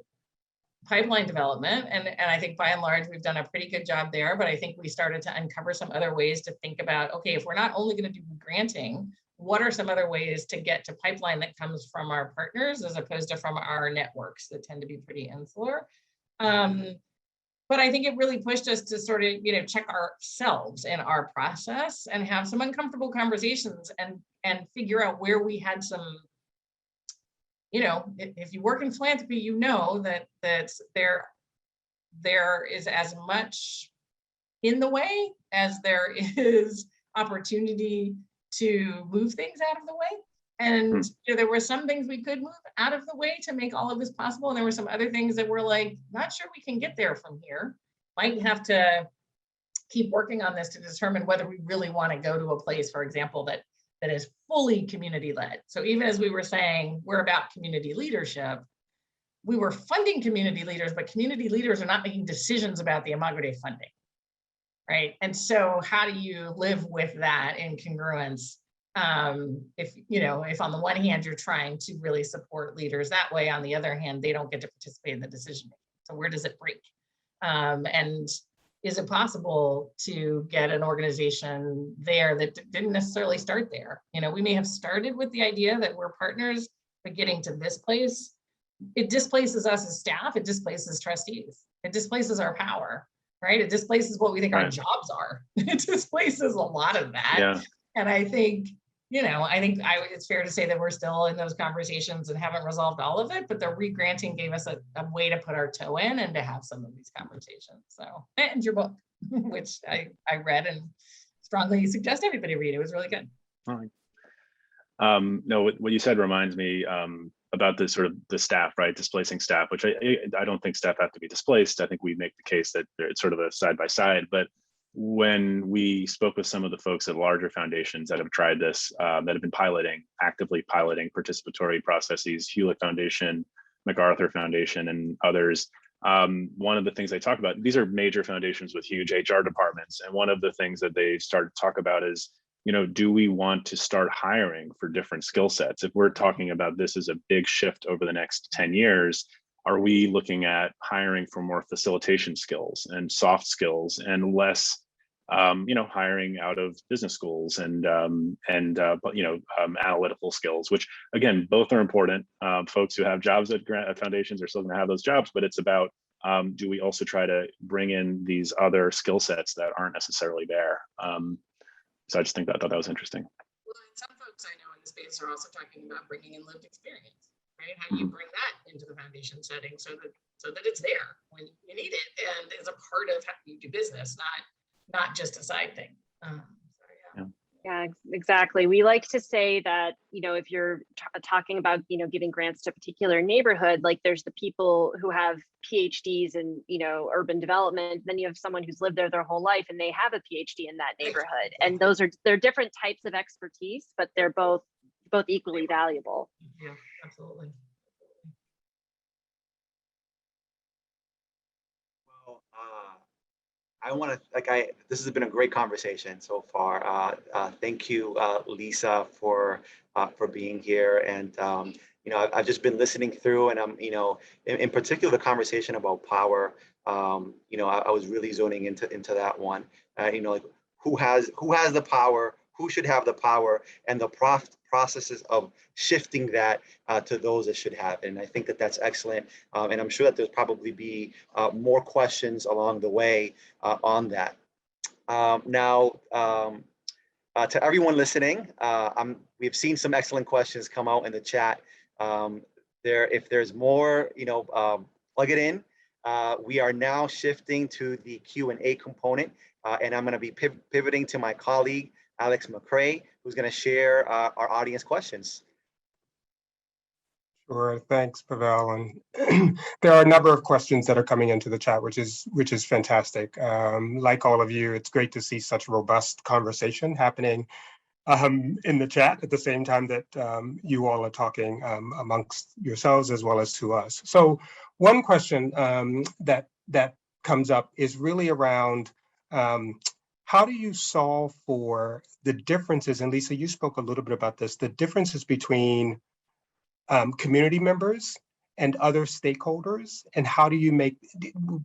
pipeline development. And I think by and large, we've done a pretty good job there, but I think we started to uncover some other ways to think about, okay, if we're not only going to do granting, what are some other ways to get to pipeline that comes from our partners as opposed to from our networks that tend to be pretty insular? But I think it really pushed us to sort of, check ourselves in our process and have some uncomfortable conversations and figure out where we had some, if you work in philanthropy, that there is as much in the way as there is opportunity to move things out of the way. And there were some things we could move out of the way to make all of this possible. And there were some other things that were like, not sure we can get there from here. Might have to keep working on this to determine whether we really want to go to a place, for example, that is fully community led. So even as we were saying, we're about community leadership, we were funding community leaders, but community leaders are not making decisions about the Imago Dei funding, right? And so how do you live with that in congruence? If on the one hand, you're trying to really support leaders that way, on the other hand, they don't get to participate in the decision making. So where does it break? And is it possible to get an organization there that didn't necessarily start there? We may have started with the idea that we're partners, but getting to this place, it displaces us as staff, it displaces trustees, it displaces our power, right? It displaces what we think our jobs are. It displaces a lot of that. Yeah. And I think, it's fair to say that we're still in those conversations and haven't resolved all of it, but the re-granting gave us a way to put our toe in and to have some of these conversations. So, and your book, which I read and strongly suggest everybody read. It was really good. No, what you said reminds me about the sort of the staff, right? Displacing staff, which I don't think staff have to be displaced. I think we make the case that it's sort of a side by side, but when we spoke with some of the folks at larger foundations that have tried this, that have been actively piloting participatory processes, Hewlett Foundation, MacArthur Foundation, and others, one of the things they talk about, these are major foundations with huge HR departments. And one of the things that they started to talk about is, do we want to start hiring for different skill sets? If we're talking about this as a big shift over the next 10 years, are we looking at hiring for more facilitation skills and soft skills and less hiring out of business schools and analytical skills, which again, both are important. Folks who have jobs at foundations are still going to have those jobs, but it's about, do we also try to bring in these other skill sets that aren't necessarily there? So I just thought that was interesting. Well, and some folks I know in the space are also talking about bringing in lived experience, right? How do you bring that into the foundation setting so that it's there when you need it and is a part of how you do business, not just a side thing. Yeah, exactly. We like to say that, if you're talking about, giving grants to a particular neighborhood, like there's the people who have PhDs in, urban development, then you have someone who's lived there their whole life and they have a PhD in that neighborhood. And they're different types of expertise, but they're both equally valuable. Yeah, absolutely. I want to, this has been a great conversation so far. Thank you, Lisa, for being here. And, I've just been listening through, and I'm, in particular, the conversation about power, I was really zoning into that one. Like who has the power, who should have the power, and the processes of shifting that to those that should have it. And I think that that's excellent. And I'm sure that there's probably be more questions along the way on that. Now, to everyone listening, we've seen some excellent questions come out in the chat. If there's more, plug it in. We are now shifting to the Q&A component, and I'm going to be pivoting to my colleague, Alex Mcrae, who's going to share our audience questions. Sure, thanks, Pavel. And there are a number of questions that are coming into the chat, which is fantastic. Like all of you, it's great to see such robust conversation happening in the chat at the same time that you all are talking amongst yourselves as well as to us. So one question that comes up is really around how do you solve for the differences, and Lisa, you spoke a little bit about this, the differences between community members and other stakeholders, and how do you make,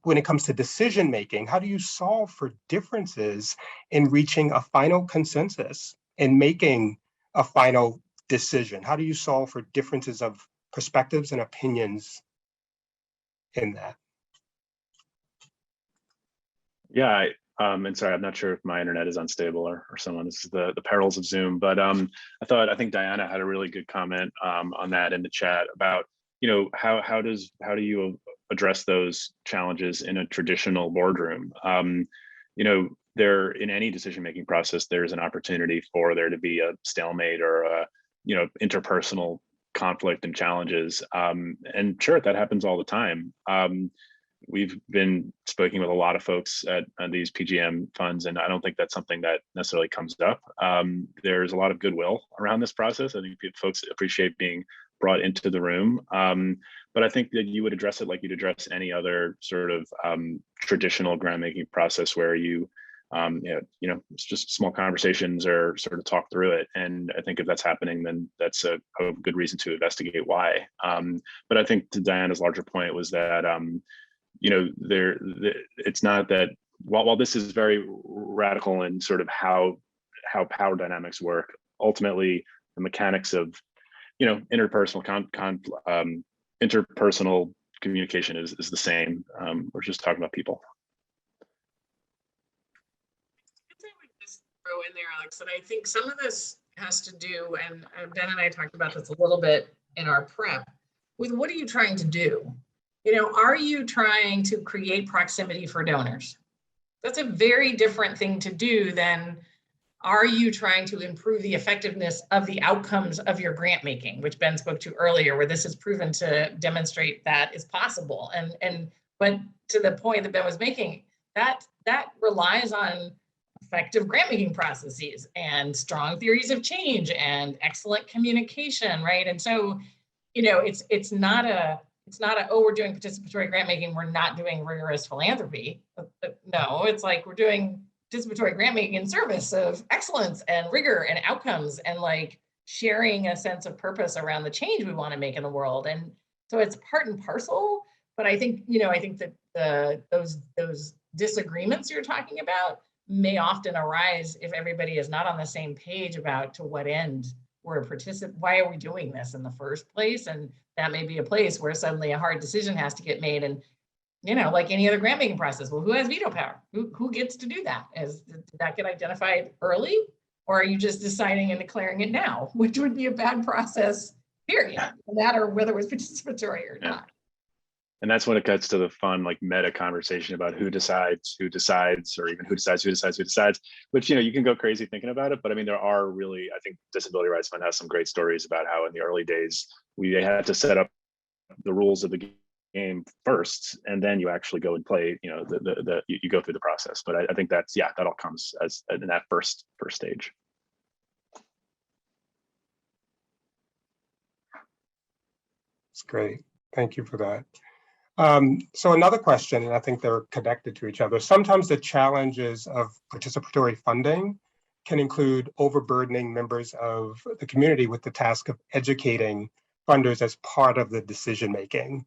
when it comes to decision making, how do you solve for differences in reaching a final consensus and making a final decision? How do you solve for differences of perspectives and opinions in that? Yeah, and sorry, I'm not sure if my internet is unstable or someone. This is the perils of Zoom. But I think Diana had a really good comment on that in the chat about, how do you address those challenges in a traditional boardroom? There, in any decision-making process, there's an opportunity for there to be a stalemate or a, interpersonal conflict and challenges. And sure, that happens all the time. We've been speaking with a lot of folks at these PGM funds, and I don't think that's something that necessarily comes up. There's a lot of goodwill around this process. I think folks appreciate being brought into the room. But I think that you would address it like you'd address any other sort of traditional grant-making process where it's just small conversations or sort of talk through it. And I think if that's happening, then that's a good reason to investigate why. But I think to Diana's larger point was that, it's not that while this is very radical in sort of how power dynamics work, ultimately the mechanics of interpersonal communication is the same. We're just talking about people. I would just throw in there, Alex, that I think some of this has to do, and Ben and I talked about this a little bit in our prep, with what are you trying to do? Are you trying to create proximity for donors? That's a very different thing to do than, are you trying to improve the effectiveness of the outcomes of your grant making, which Ben spoke to earlier, where this is proven to demonstrate that is possible. But to the point that Ben was making, that relies on effective grant making processes and strong theories of change and excellent communication, right? And so, it's not a, oh, we're doing participatory grant making, we're not doing rigorous philanthropy. No, it's like we're doing participatory grant making in service of excellence and rigor and outcomes, and like sharing a sense of purpose around the change we want to make in the world. And so it's part and parcel. But I think, that those disagreements you're talking about may often arise if everybody is not on the same page about to what end we're why are we doing this in the first place? And that may be a place where suddenly a hard decision has to get made. And, like any other grant making process, well, who has veto power? Who gets to do that? Did that get identified early? Or are you just deciding and declaring it now, which would be a bad process, period, no matter whether it was participatory or not. And that's when it gets to the fun, like meta conversation about who decides, or even who decides, which, you can go crazy thinking about it. But I mean, there are really, I think Disability Rights Fund has some great stories about how in the early days, they had to set up the rules of the game first, and then you actually go and play, you go through the process. But I think that all comes as in that first stage. It's great. Thank you for that. So another question, and I think they're connected to each other. Sometimes the challenges of participatory funding can include overburdening members of the community with the task of educating funders as part of the decision-making,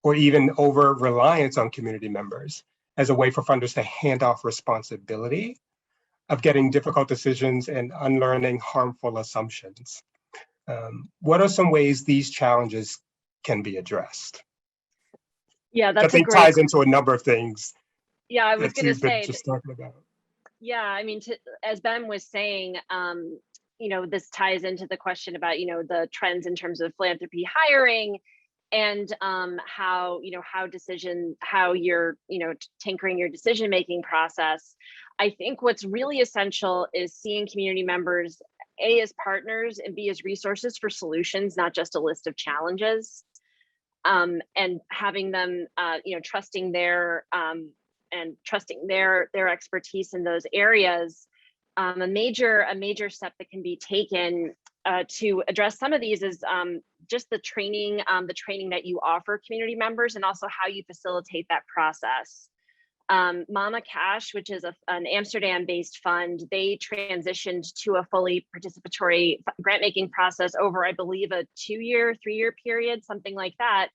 or even over-reliance on community members as a way for funders to hand off responsibility of getting difficult decisions and unlearning harmful assumptions. What are some ways these challenges can be addressed? Yeah, that's I think ties into a number of things. Yeah, I was going to say, just talking about. Yeah, I mean, as Ben was saying, you know, this ties into the question about, you know, the trends in terms of philanthropy hiring and how, you know, how you're, you know, tinkering your decision-making process. I think what's really essential is seeing community members, A, as partners, and B, as resources for solutions, not just a list of challenges. And having them, you know, trusting their expertise in those areas. A major step that can be taken to address some of these is just the training that you offer community members, and also how you facilitate that process. Mama Cash, which is an Amsterdam-based fund, they transitioned to a fully participatory grant-making process over, I believe, a 2-year, 3-year period, something like that.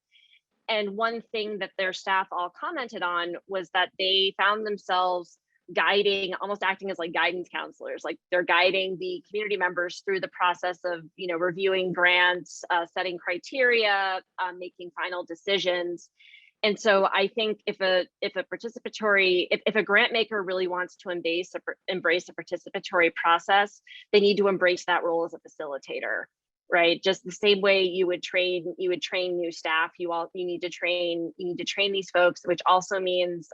And one thing that their staff all commented on was that they found themselves guiding, almost acting as like guidance counselors, like they're guiding the community members through the process of, you know, reviewing grants, setting criteria, making final decisions. And so I think if a grant maker really wants to embrace a participatory process, they need to embrace that role as a facilitator, right? Just the same way you would train new staff, you need to train these folks, which also means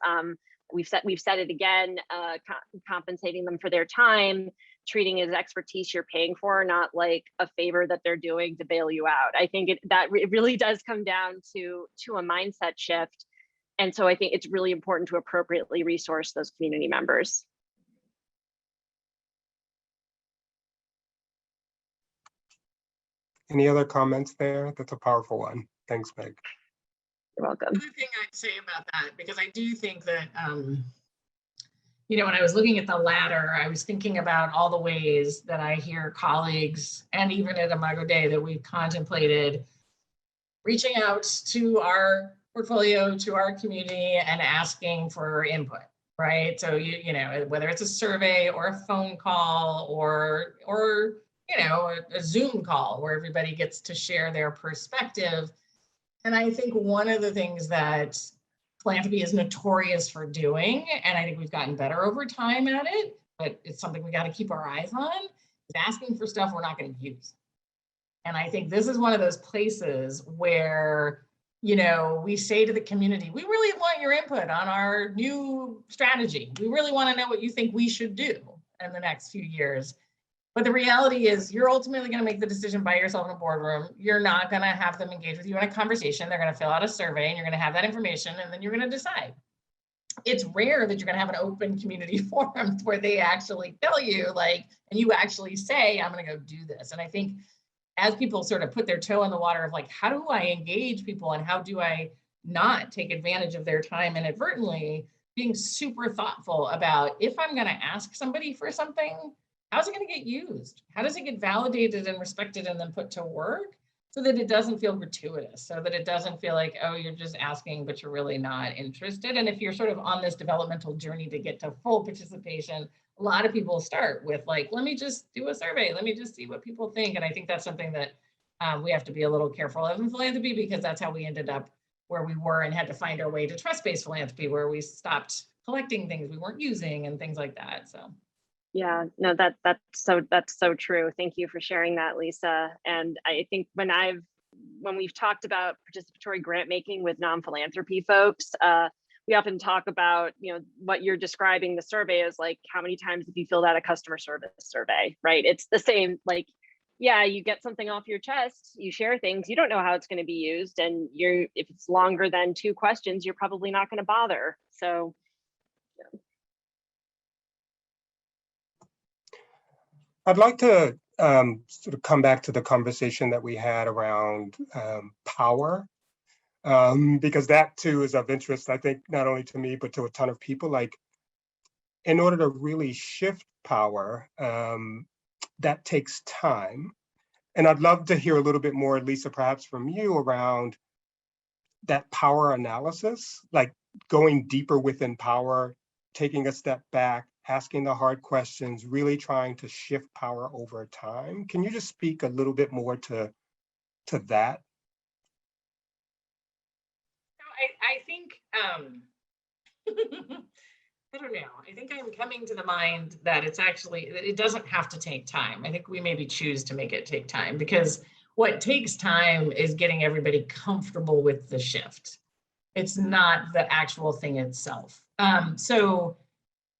we've said it again, compensating them for their time, treating it as expertise you're paying for, not like a favor that they're doing to bail you out. I think it really does come down to a mindset shift. And so I think it's really important to appropriately resource those community members. Any other comments there? That's a powerful one. Thanks, Meg. You're welcome. Another thing I'd say about that, because I do think that, you know, when I was looking at the ladder, I was thinking about all the ways that I hear colleagues, and even at Imago Dei, that we've contemplated reaching out to our portfolio, to our community, and asking for input, right? So, you know, whether it's a survey or a phone call or you know, a Zoom call where everybody gets to share their perspective. And I think one of the things that philanthropy is notorious for doing, and I think we've gotten better over time at it, but it's something we got to keep our eyes on, is asking for stuff we're not going to use. And I think this is one of those places where, you know, we say to the community, we really want your input on our new strategy. We really want to know what you think we should do in the next few years. But the reality is you're ultimately going to make the decision by yourself in a boardroom. You're not going to have them engage with you in a conversation. They're going to fill out a survey and you're going to have that information and then you're going to decide. It's rare that you're going to have an open community forum where they actually tell you, like, and you actually say, I'm going to go do this. And I think as people sort of put their toe in the water of like, how do I engage people and how do I not take advantage of their time inadvertently, being super thoughtful about if I'm going to ask somebody for something, how's it going to get used? How does it get validated and respected and then put to work so that it doesn't feel gratuitous, so that it doesn't feel like, oh, you're just asking, but you're really not interested. And if you're sort of on this developmental journey to get to full participation, a lot of people start with like, let me just do a survey. Let me just see what people think. And I think that's something that we have to be a little careful of in philanthropy, because that's how we ended up where we were and had to find our way to trust-based philanthropy, where we stopped collecting things we weren't using and things like that. So. Yeah, no, that's so true. Thank you for sharing that, Lisa. And I think when we've talked about participatory grant making with non-philanthropy folks, we often talk about, you know, what you're describing the survey as, like, how many times have you filled out a customer service survey, right? It's the same, like, yeah, you get something off your chest, you share things, you don't know how it's going to be used, and if it's longer than 2 questions, you're probably not going to bother. So, yeah. I'd like to sort of come back to the conversation that we had around power. because that too is of interest, I think, not only to me, but to a ton of people. Like, in order to really shift power, that takes time. And I'd love to hear a little bit more, Lisa, perhaps from you around that power analysis, like going deeper within power, taking a step back, asking the hard questions, really trying to shift power over time. Can you just speak a little bit more to that? I think, I don't know. I think I'm coming to the mind that it doesn't have to take time. I think we maybe choose to make it take time, because what takes time is getting everybody comfortable with the shift. It's not the actual thing itself. So,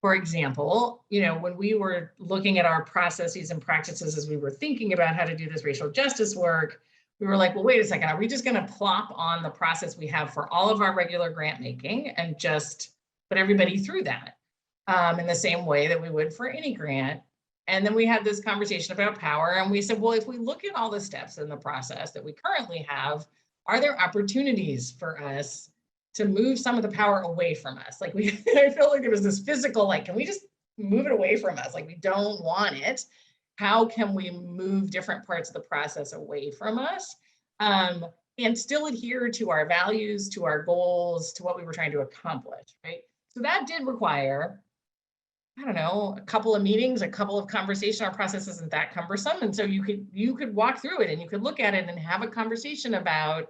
for example, when we were looking at our processes and practices as we were thinking about how to do this racial justice work, we were like, well, wait a second, are we just going to plop on the process we have for all of our regular grant making and just put everybody through that in the same way that we would for any grant? And then we had this conversation about power, and we said, well, if we look at all the steps in the process that we currently have, are there opportunities for us to move some of the power away from us? Like I felt like there was this physical, like, can we just move it away from us? Like, we don't want it. How can we move different parts of the process away from us and still adhere to our values, to our goals, to what we were trying to accomplish, right? So that did require, I don't know, a couple of meetings, a couple of conversations. Our process isn't that cumbersome. And so you could walk through it and you could look at it and have a conversation about,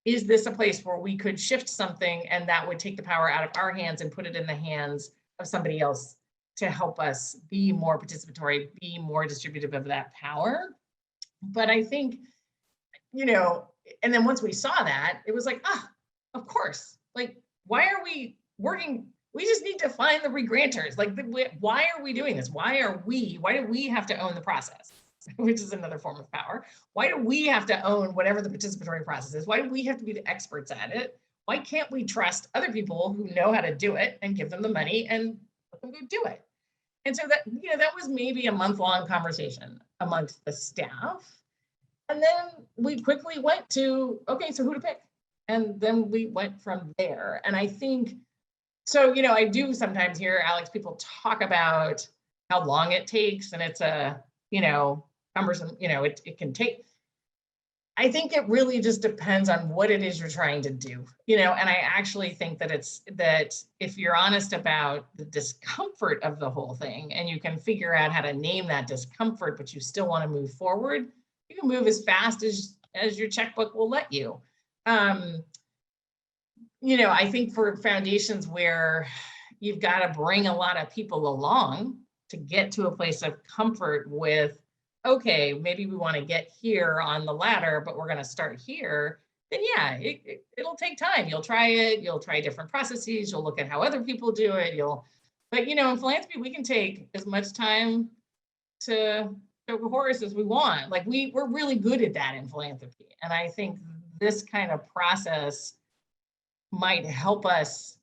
is this a place where we could shift something and that would take the power out of our hands and put it in the hands of somebody else to help us be more participatory, be more distributive of that power? But I think, and then once we saw that, it was like, of course, like, why are we working? We just need to find the regranters. Like, why are we doing this? Why do we have to own the process? Which is another form of power. Why do we have to own whatever the participatory process is? Why do we have to be the experts at it? Why can't we trust other people who know how to do it and give them the money and let them go do it? And so that was maybe a month-long conversation amongst the staff. And then we quickly went to, okay, so who to pick? And then we went from there. And I think, so, I do sometimes hear, Alex, people talk about how long it takes, and it's a, cumbersome, it can take. I think it really just depends on what it is you're trying to do, and I actually think that if you're honest about the discomfort of the whole thing and you can figure out how to name that discomfort, but you still want to move forward, you can move as fast as your checkbook will let you. I think for foundations where you've got to bring a lot of people along to get to a place of comfort with, okay, maybe we want to get here on the ladder, but we're going to start here, then yeah, it'll take time. You'll try it. You'll try different processes. You'll look at how other people do it. But in philanthropy, we can take as much time to choke a horse as we want. Like we're really good at that in philanthropy. And I think this kind of process might help us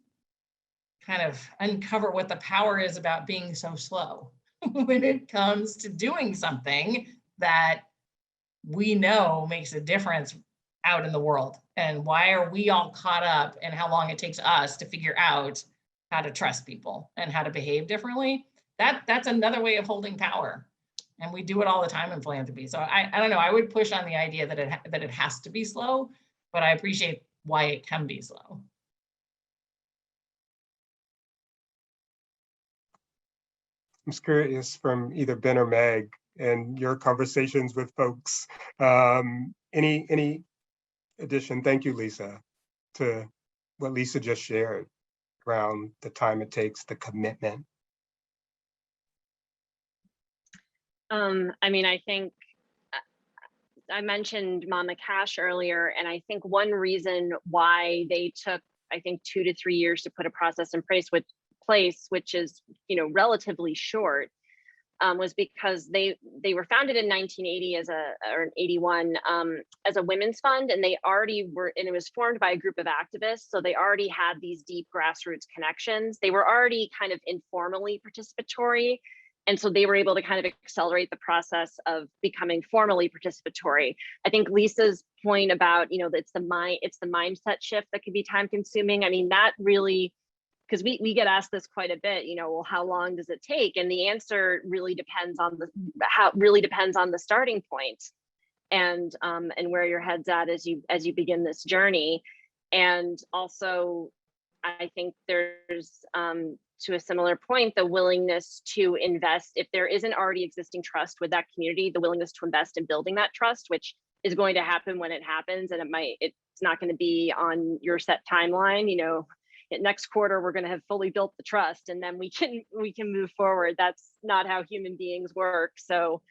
kind of uncover what the power is about being so slow when it comes to doing something that we know makes a difference out in the world. And why are we all caught up in how long it takes us to figure out how to trust people and how to behave differently? That's another way of holding power. And we do it all the time in philanthropy. So I don't know, I would push on the idea that it has to be slow, but I appreciate why it can be slow. I'm curious from either Ben or Meg and your conversations with folks, any addition, thank you, Lisa, to what Lisa just shared around the time it takes, the commitment. I think I mentioned Mama Cash earlier, and I think one reason why they took, 2 to 3 years to put a process in place, which is, relatively short, was because they were founded in 1980 or 81 as a women's fund, and they already were, and it was formed by a group of activists. So they already had these deep grassroots connections. They were already kind of informally participatory. And so they were able to kind of accelerate the process of becoming formally participatory. I think Lisa's point about, it's the mindset shift that could be time consuming. I mean, that really, because we get asked this quite a bit, well, how long does it take? And the answer really depends on the starting point and where your head's at as you begin this journey. And also, I think there's to a similar point, the willingness to invest, if there isn't already existing trust with that community, the willingness to invest in building that trust, which is going to happen when it happens, and it's not going to be on your set timeline. Next quarter we're going to have fully built the trust, and then we can move forward. That's not how human beings work. So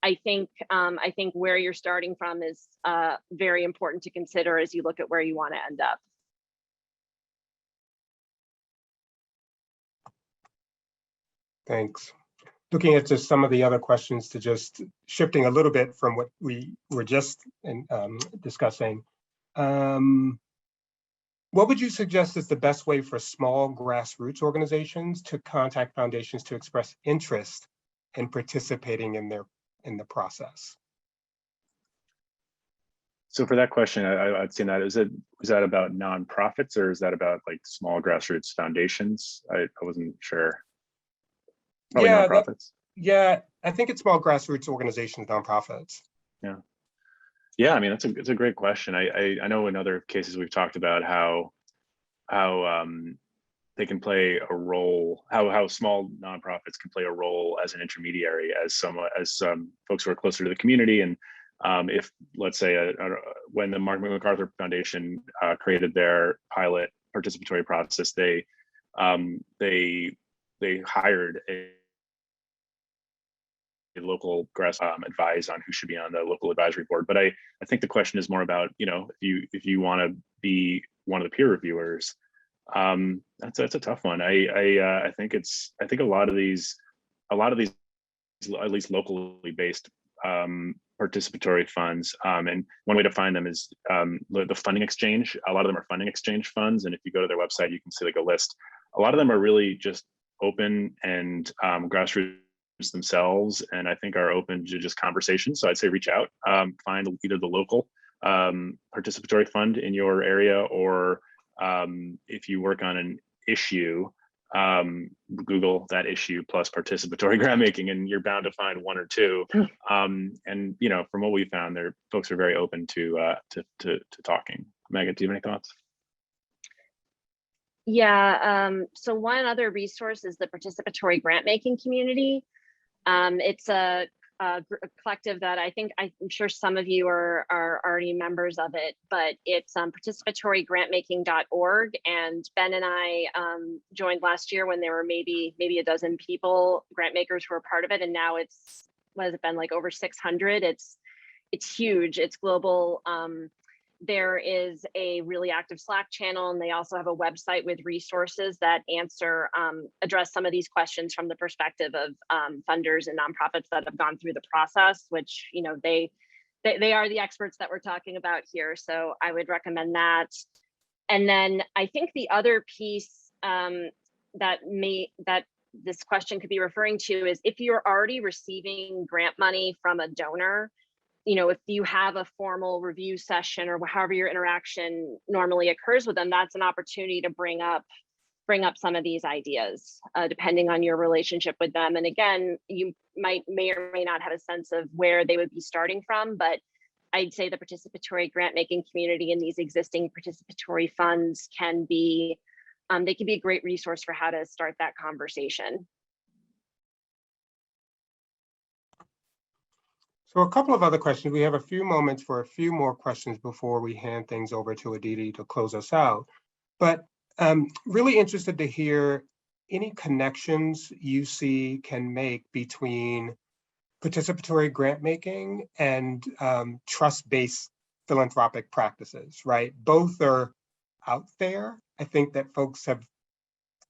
I think where you're starting from is very important to consider as you look at where you want to end up. Thanks. Looking at just some of the other questions, to just shifting a little bit from what we were just discussing. What would you suggest is the best way for small grassroots organizations to contact foundations to express interest in participating in the process? So for that question, I'd say that is that about nonprofits, or is that about like small grassroots foundations? I wasn't sure. Probably nonprofits. Yeah, I think it's small grassroots organizations, nonprofits. Yeah. I mean, it's a great question. I know in other cases we've talked about how they can play a role, how small nonprofits can play a role as an intermediary, as some folks who are closer to the community. And if, let's say, when the Mark MacArthur Foundation created their pilot participatory process, they hired a local grass advise on who should be on the local advisory board. But I think the question is more about, if you want to be one of the peer reviewers, that's a tough one. I think a lot of these at least locally based participatory funds, and one way to find them is the funding exchange. A lot of them are funding exchange funds, and if you go to their website, you can see like a list. A lot of them are really just open and grassroots themselves, and I think are open to just conversation. So I'd say reach out, find either the local participatory fund in your area, or if you work on an issue, Google that issue plus participatory grant making, and you're bound to find one or two. And from what we found, folks are very open to talking. Megan, do you have any thoughts? Yeah, so one other resource is the Participatory Grantmaking community. It's a collective that I'm sure some of you are already members of it, but it's participatorygrantmaking.org. And Ben and I joined last year when there were maybe a dozen people, grant makers, who were part of it, and now what has it been, like over 600? It's huge. It's global. There is a really active Slack channel, and they also have a website with resources that address some of these questions from the perspective of funders and nonprofits that have gone through the process, which, they are the experts that we're talking about here. So I would recommend that. And then I think the other piece that this question could be referring to is, if you're already receiving grant money from a donor, if you have a formal review session or however your interaction normally occurs with them, that's an opportunity to bring up some of these ideas, depending on your relationship with them. And again, you may or may not have a sense of where they would be starting from, but I'd say the participatory grant making community and these existing participatory funds can be a great resource for how to start that conversation. So a couple of other questions. We have a few moments for a few more questions before we hand things over to Aditi to close us out. But really interested to hear any connections you see can make between participatory grant making and trust-based philanthropic practices, right? Both are out there. I think that folks have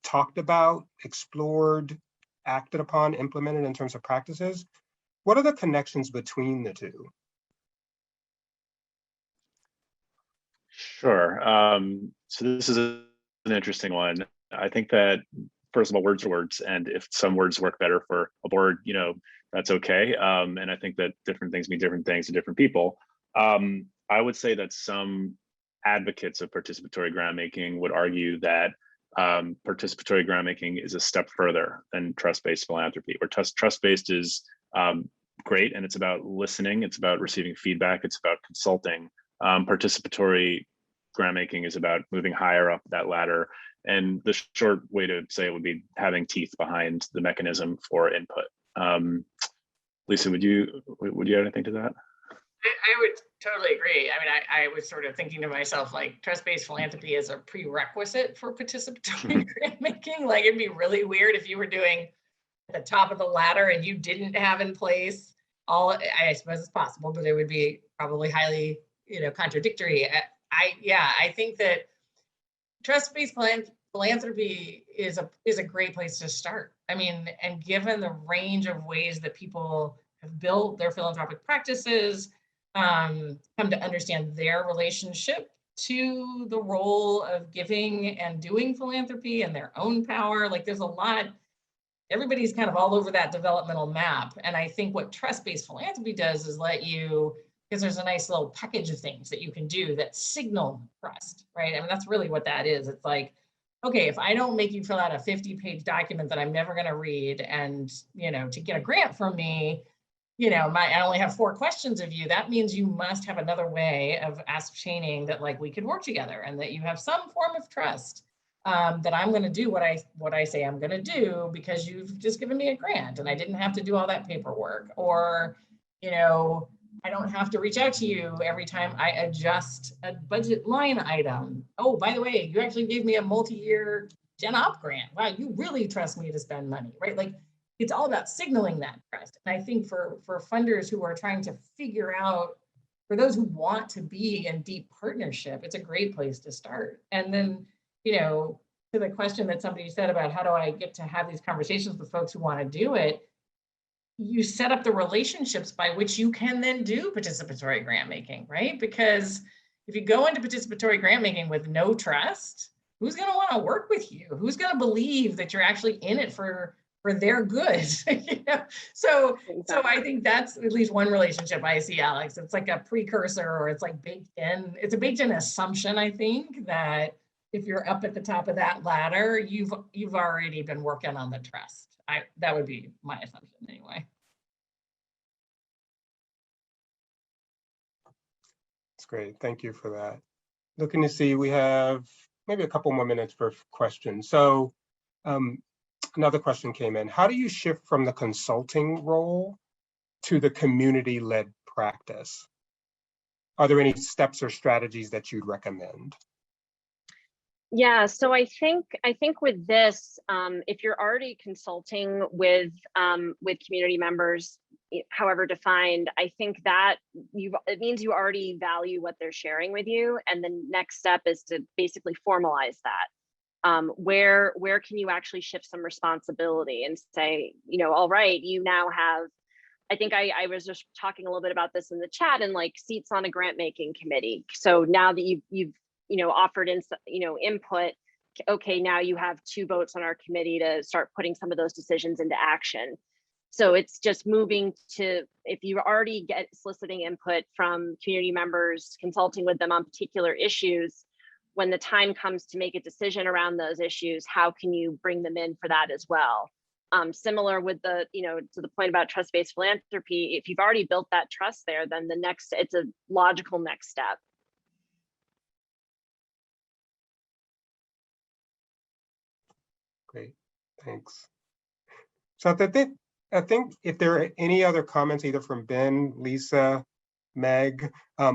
talked about, explored, acted upon, implemented in terms of practices. What are the connections between the two? Sure. So this is an interesting one. I think that first of all, words are words, and if some words work better for a board, that's okay. And I think that different things mean different things to different people. I would say that some advocates of participatory grant making would argue that participatory grant making is a step further than trust-based philanthropy, where trust-based is great, and it's about listening, it's about receiving feedback, it's about consulting. Participatory grant making is about moving higher up that ladder, and the short way to say it would be having teeth behind the mechanism for input. Lisa, would you add anything to that? I would totally agree. I mean, I was sort of thinking to myself, like, trust-based philanthropy is a prerequisite for participatory grant making. Like, it'd be really weird if you were doing at the top of the ladder and you didn't have in place I suppose it's possible, but it would be probably highly, contradictory. I think that trust-based philanthropy is a great place to start. I mean, and given the range of ways that people have built their philanthropic practices, come to understand their relationship to the role of giving and doing philanthropy and their own power. Like, there's a lot, everybody's kind of all over that developmental map. And I think what trust-based philanthropy does is let you, because there's a nice little package of things that you can do that signal trust, right? I mean, that's really what that is. It's like, okay, if I don't make you fill out a 50-page document that I'm never going to read, and, to get a grant from me, I only have 4 questions of you, that means you must have another way of ascertaining that, like, we could work together and that you have some form of trust, that I'm going to do what I say I'm going to do because you've just given me a grant and I didn't have to do all that paperwork, or, I don't have to reach out to you every time I adjust a budget line item. Oh, by the way, you actually gave me a multi-year Gen Op grant. Wow, you really trust me to spend money, right? Like, it's all about signaling that trust. And I think for funders who are trying to figure out, for those who want to be in deep partnership, it's a great place to start. And then, to the question that somebody said about how do I get to have these conversations with folks who want to do it, you set up the relationships by which you can then do participatory grant making, right? Because if you go into participatory grant making with no trust, who's going to want to work with you? Who's going to believe that you're actually in it for their good? So I think that's at least one relationship I see, Alex. It's like a precursor, or it's like baked in. It's a baked in assumption, I think, that if you're up at the top of that ladder, you've already been working on the trust. That would be my assumption anyway. That's great. Thank you for that. Looking to see, we have maybe a couple more minutes for questions. So another question came in. How do you shift from the consulting role to the community-led practice? Are there any steps or strategies that you'd recommend? Yeah, so I think with this, if you're already consulting with community members, however defined, I think that it means you already value what they're sharing with you, and the next step is to basically formalize that. Where can you actually shift some responsibility and say, all right, you now have. I think I was just talking a little bit about this in the chat, and like seats on a grant making committee. So now that you've offered in, input, okay, now you have 2 votes on our committee to start putting some of those decisions into action. So it's just moving to, if you already get soliciting input from community members, consulting with them on particular issues, when the time comes to make a decision around those issues, how can you bring them in for that as well? Similar with the, to the point about trust-based philanthropy, if you've already built that trust there, then it's a logical next step. Great, thanks. So I think if there are any other comments, either from Ben, Lisa, Meg,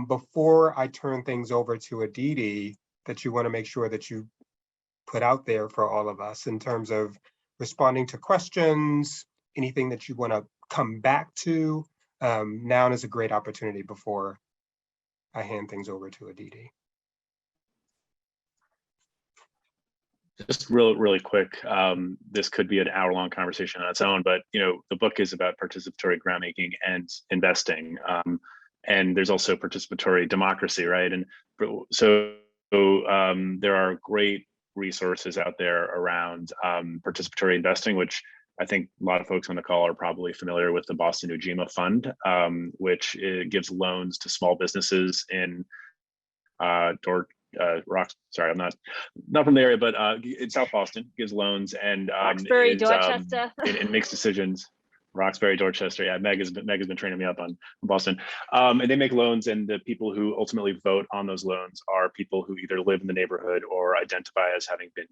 before I turn things over to Aditi, that you want to make sure that you put out there for all of us in terms of responding to questions, anything that you want to come back to, now is a great opportunity before I hand things over to Aditi. Just really quick, this could be an hour-long conversation on its own, but the book is about participatory grant making and investing, and there's also participatory democracy, right? And so there are great resources out there around participatory investing, which I think a lot of folks on the call are probably familiar with the Boston Ujima Fund, which gives loans to small businesses in sorry, I'm not from the area, but in South Boston, gives loans and Roxbury, Dorchester. and makes decisions. Roxbury, Dorchester. Yeah, Meg has been training me up on Boston. And they make loans, and the people who ultimately vote on those loans are people who either live in the neighborhood or identify as having been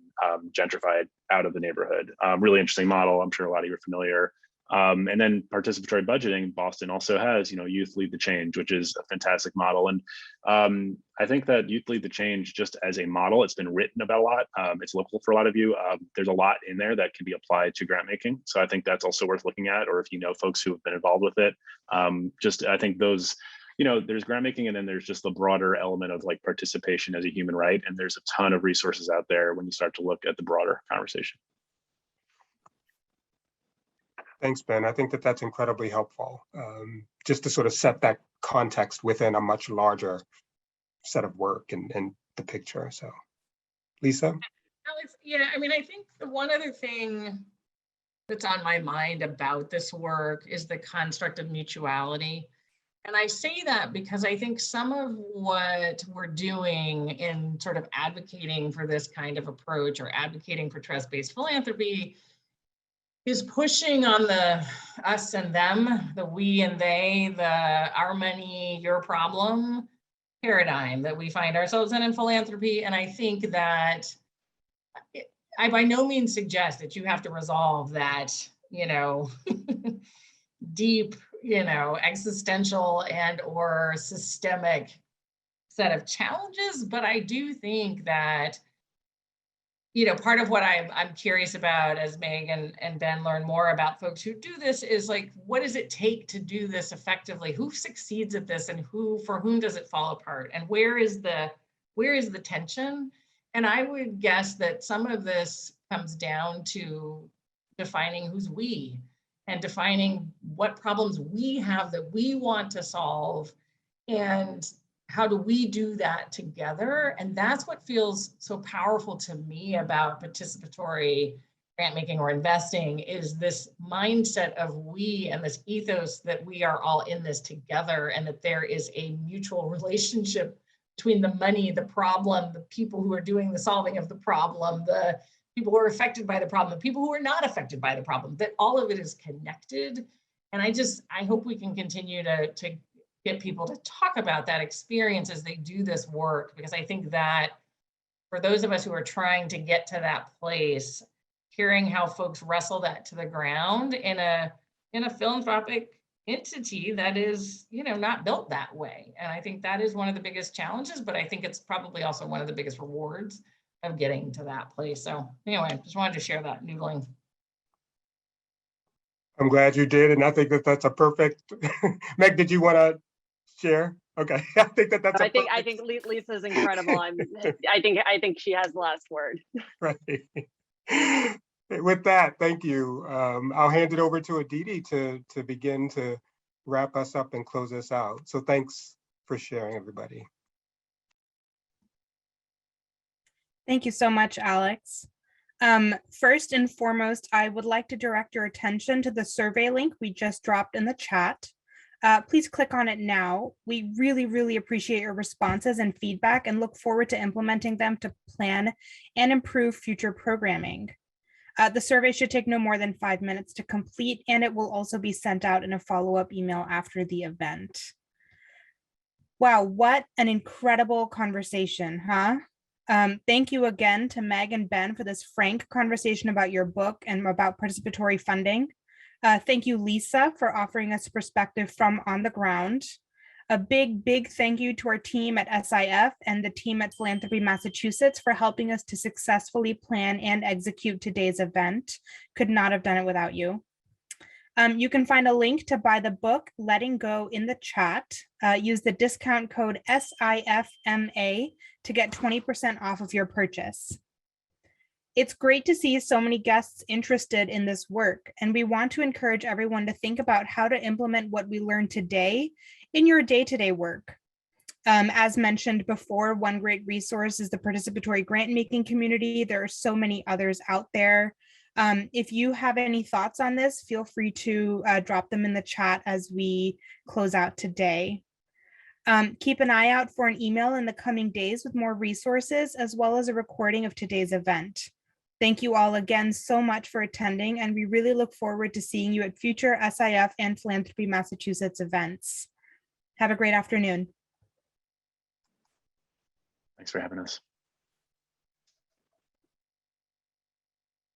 gentrified out of the neighborhood. Really interesting model. I'm sure a lot of you are familiar. And then participatory budgeting, Boston also has, Youth Lead the Change, which is a fantastic model. And I think that Youth Lead the Change, just as a model, it's been written about a lot. It's local for a lot of you. There's a lot in there that can be applied to grant making. So I think that's also worth looking at, or if you know folks who have been involved with it. I think those, there's grant making, and then there's just the broader element of like participation as a human right. And there's a ton of resources out there when you start to look at the broader conversation. Thanks, Ben. I think that that's incredibly helpful, just to sort of set that context within a much larger set of work and the picture. So, Lisa? Alex, yeah, I mean, I think the one other thing that's on my mind about this work is the construct of mutuality. And I say that because I think some of what we're doing in sort of advocating for this kind of approach or advocating for trust-based philanthropy is pushing on the us and them, the we and they, the our money, your problem paradigm that we find ourselves in philanthropy. And I think that I by no means suggest that you have to resolve that, deep, existential and or systemic set of challenges. But I do think that part of what I'm curious about as Meg and Ben learn more about folks who do this is like, what does it take to do this effectively? Who succeeds at this, and for whom does it fall apart? And where is the tension? And I would guess that some of this comes down to defining who's we and defining what problems we have that we want to solve, and how do we do that together? And that's what feels so powerful to me about participatory grant making or investing, is this mindset of we and this ethos that we are all in this together, and that there is a mutual relationship between the money, the problem, the people who are doing the solving of the problem, the people who are affected by the problem, the people who are not affected by the problem, that all of it is connected. And I hope we can continue to get people to talk about that experience as they do this work, because I think that for those of us who are trying to get to that place, hearing how folks wrestle that to the ground in a philanthropic entity that is, not built that way. And I think that is one of the biggest challenges, but I think it's probably also one of the biggest rewards of getting to that place. So anyway, just wanted to share that noodling. I'm glad you did, and I think that that's a perfect. Meg, did you want to share? Okay, I think that's. I think Lisa's incredible. I think she has the last word. Right. With that, thank you. I'll hand it over to Aditi to begin to wrap us up and close us out. So thanks for sharing, everybody. Thank you so much, Alex. First and foremost, I would like to direct your attention to the survey link we just dropped in the chat. Please click on it now. We really, really appreciate your responses and feedback, and look forward to implementing them to plan and improve future programming. The survey should take no more than 5 minutes to complete, and it will also be sent out in a follow-up email after the event. Wow, what an incredible conversation, huh? Thank you again to Meg and Ben for this frank conversation about your book and about participatory funding. Thank you, Lisa, for offering us perspective from on the ground. A big, big thank you to our team at SIF and the team at Philanthropy Massachusetts for helping us to successfully plan and execute today's event. Could not have done it without you. You can find a link to buy the book, Letting Go, in the chat. Use the discount code SIFMA to get 20% off of your purchase. It's great to see so many guests interested in this work, and we want to encourage everyone to think about how to implement what we learned today in your day-to-day work. As mentioned before, one great resource is the participatory grant making community. There are so many others out there. If you have any thoughts on this, feel free to drop them in the chat as we close out today. Keep an eye out for an email in the coming days with more resources, as well as a recording of today's event. Thank you all again so much for attending, and we really look forward to seeing you at future SIF and Philanthropy Massachusetts events. Have a great afternoon. Thanks for having us.